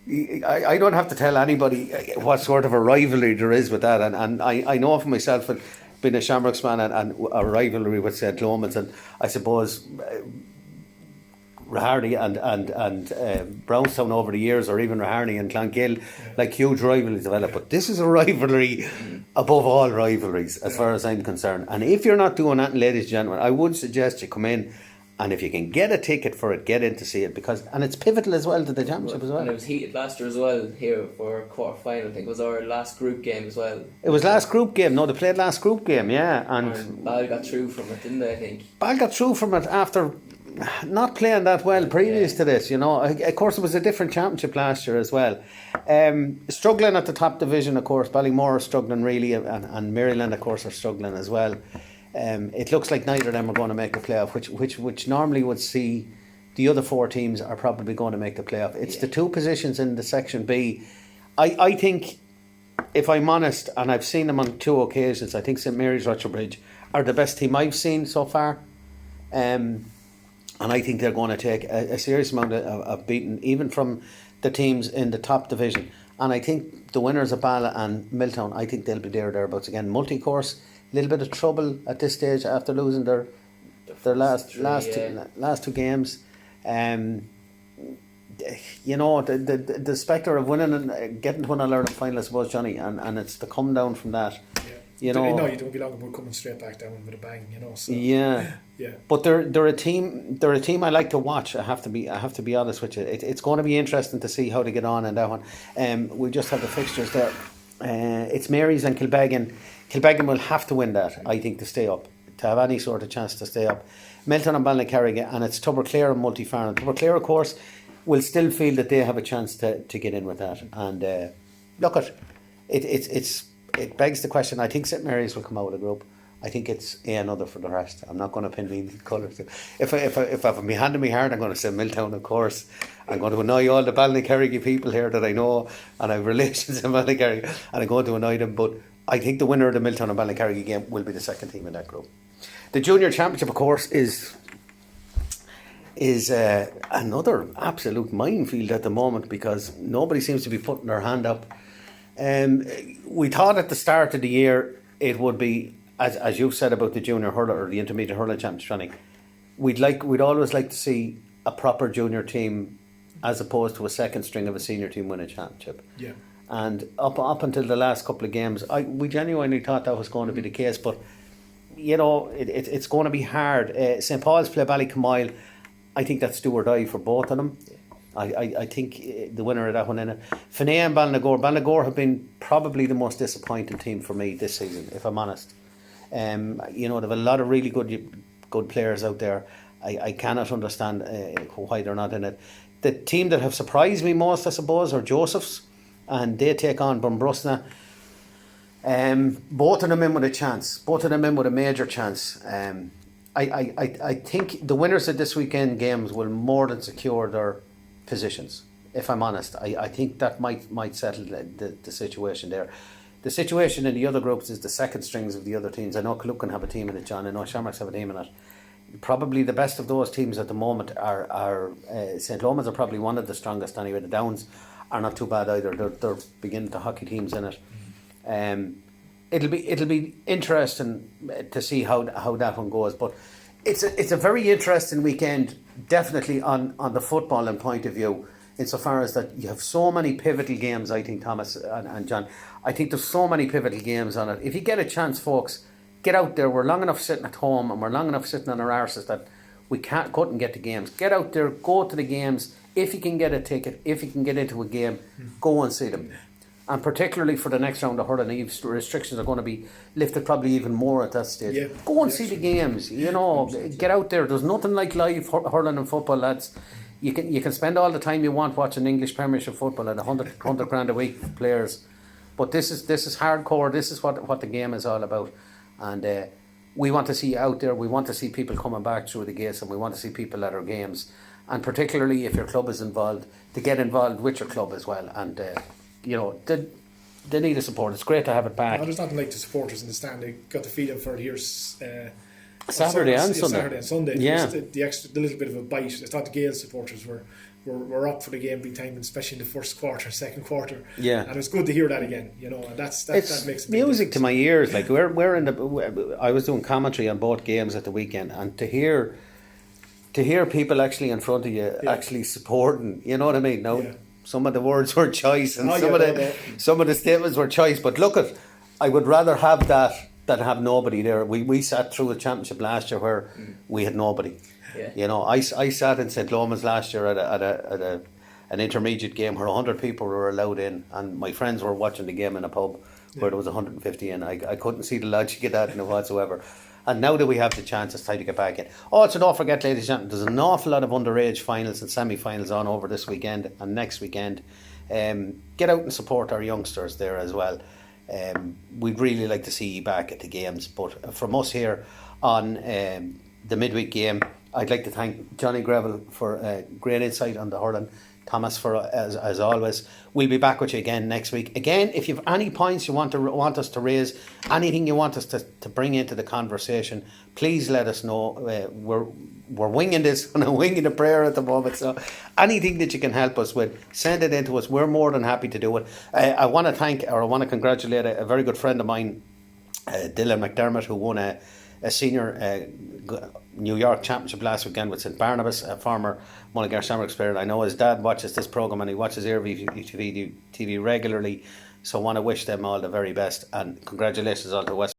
A: I don't have to tell anybody what sort of a rivalry there is with that, and I know for myself, being a Shamrocks fan, and a rivalry with St. Lomans, and I suppose Raharney and Brownstown over the years, or even Raharney and Clonkill, like huge rivalries develop. But this is a rivalry above all rivalries, as far as I'm concerned. And if you're not doing that, ladies and gentlemen, I would suggest you come in. And if you can get a ticket for it, get in to see it, and it's pivotal as well to the championship as well.
C: And it was heated last year as well here for quarter final. I think it was our last group game as well.
A: It was last group game. No, they played last group game, yeah. And
C: Bal got through from it, didn't they? I think
A: Bal got through from it after not playing that well previous to this. You know, of course, it was a different championship last year as well. Struggling at the top division, of course. Ballymore are struggling really, and Maryland, of course, are struggling as well. It looks like neither of them are going to make the playoff, which normally would see the other four teams are probably going to make the playoff. It's the two positions in the Section B. I think, if I'm honest, and I've seen them on two occasions, I think St Mary's Rutcherbridge are the best team I've seen so far. And I think they're going to take a serious amount of beating, even from the teams in the top division. And I think the winners of Bala and Milltown, I think they'll be thereabouts again. Multi-course, little bit of trouble at this stage after losing their last two games. You know, the spectre of winning and getting to an All-Ireland final, I suppose, Johnny, and it's the come down from that. You know,
D: no, you don't be long about coming straight back down with a bang. You know, so
A: yeah. But they're a team. They're a team I like to watch. I have to be honest with you. It's going to be interesting to see how they get on in that one. We just have the fixtures there. It's Mary's and Kilbeggan. Kilbeggan will have to win that, I think, to stay up, to have any sort of chance to stay up. Milton and Ballincarriga, and it's Tubberclare and Multifarnham. Tubberclare, of course, will still feel that they have a chance to get in with that. And look at it begs the question. I think St Mary's will come out of the group. I think it's another for the rest. I'm not going to pin me colours. If I'm behind my heart, I'm going to say Milltown, of course. I'm going to annoy all the Ballincarriga people here that I know, and I have relations in Ballincarriga, and I'm going to annoy them. But I think the winner of the Milltown and Ballincarriga game will be the second team in that group. The Junior Championship, of course, is another absolute minefield at the moment, because nobody seems to be putting their hand up. We thought at the start of the year it would be, as you've said about the Junior Hurler or the Intermediate Hurling Championship, we'd always like to see a proper junior team as opposed to a second string of a senior team win a championship.
D: Yeah.
A: And up until the last couple of games, we genuinely thought that was going to be the case, but you know, it's going to be hard. St Paul's play Ballycamoyle. I think that's do or die for both of them. I think the winner of that one in it. Finney and Ballinagore have been probably the most disappointing team for me this season, if I'm honest. You know, they have a lot of really good players out there. I cannot understand why they're not in it. The team that have surprised me most, I suppose, are Joseph's, and they take on Bunbrusna. Both of them in with a chance. Both of them in with a major chance. I think the winners of this weekend games will more than secure their positions, if I'm honest. I think that might settle the situation there. The situation in the other groups is the second strings of the other teams. I know Killucan have a team in it, John. I know Shamrocks have a team in it. Probably the best of those teams at the moment are St. Lomans are probably one of the strongest anyway. The Downs are not too bad either. They're beginning to hockey teams in it. It'll be interesting to see how that one goes. But it's a very interesting weekend, definitely on the footballing point of view, insofar as that you have so many pivotal games. I think, Thomas and John, I think there's so many pivotal games on it. If you get a chance, folks, get out there. We're long enough sitting at home, and we're long enough sitting on our arses that we couldn't get to games. Get out there, go to the games. If you can get a ticket, if you can get into a game, go and see them. And particularly for the next round of hurling, restrictions are going to be lifted probably even more at that stage. Yeah. Go and see the games. You know, get out there. There's nothing like live hurling and football, lads. You can spend all the time you want watching English Premiership football at 100 grand a week for players, but this is hardcore. This is what the game is all about, and we want to see you out there. We want to see people coming back through the gates, and we want to see people at our games, and particularly if your club is involved, to get involved with your club as well. And you know, they need the support. It's great to have it back.
D: No, there's nothing like the supporters in the stand. They got the feeling for it here
A: Saturday and Sunday.
D: Saturday and Sunday.
A: Yeah.
D: The little bit of a bite. I thought the Gale supporters were up for the game big time, especially in the first quarter, second quarter.
A: Yeah.
D: And it was good to hear that again, you know, and that makes a big
A: music
D: difference.
A: to my ears. Like we're in the. I was doing commentary on both games at the weekend, and to hear people actually in front of you actually supporting, you know what I mean? Now, some of the words were choice, and some of the statements were choice. But look I would rather have that than have nobody there. We sat through a championship last year where we had nobody.
C: Yeah.
A: You know, I sat in St. Lomas last year at an intermediate game where 100 people were allowed in, and my friends were watching the game in a pub where there was 150 in. I couldn't see the logic of that in it whatsoever. And now that we have the chance, it's time to get back in. Also, don't forget, ladies and gentlemen, there's an awful lot of underage finals and semi-finals on over this weekend and next weekend. Get out and support our youngsters there as well. We'd really like to see you back at the games. But from us here on the midweek game, I'd like to thank Johnny Greville for great insight on the hurling. Thomas for as always. We'll be back with you again next week. Again, if you have any points you want us to raise, anything you want us to bring into the conversation, please let us know. We're winging this and I'm winging a prayer at the moment. So anything that you can help us with, send it in to us. We're more than happy to do it. I want to congratulate a very good friend of mine, Dylan McDermott, who won a senior New York Championship last weekend with St Barnabas, a former Mullingar Shamrocks player. I know his dad watches this programme and he watches Airview TV regularly, so I want to wish them all the very best and congratulations on to West.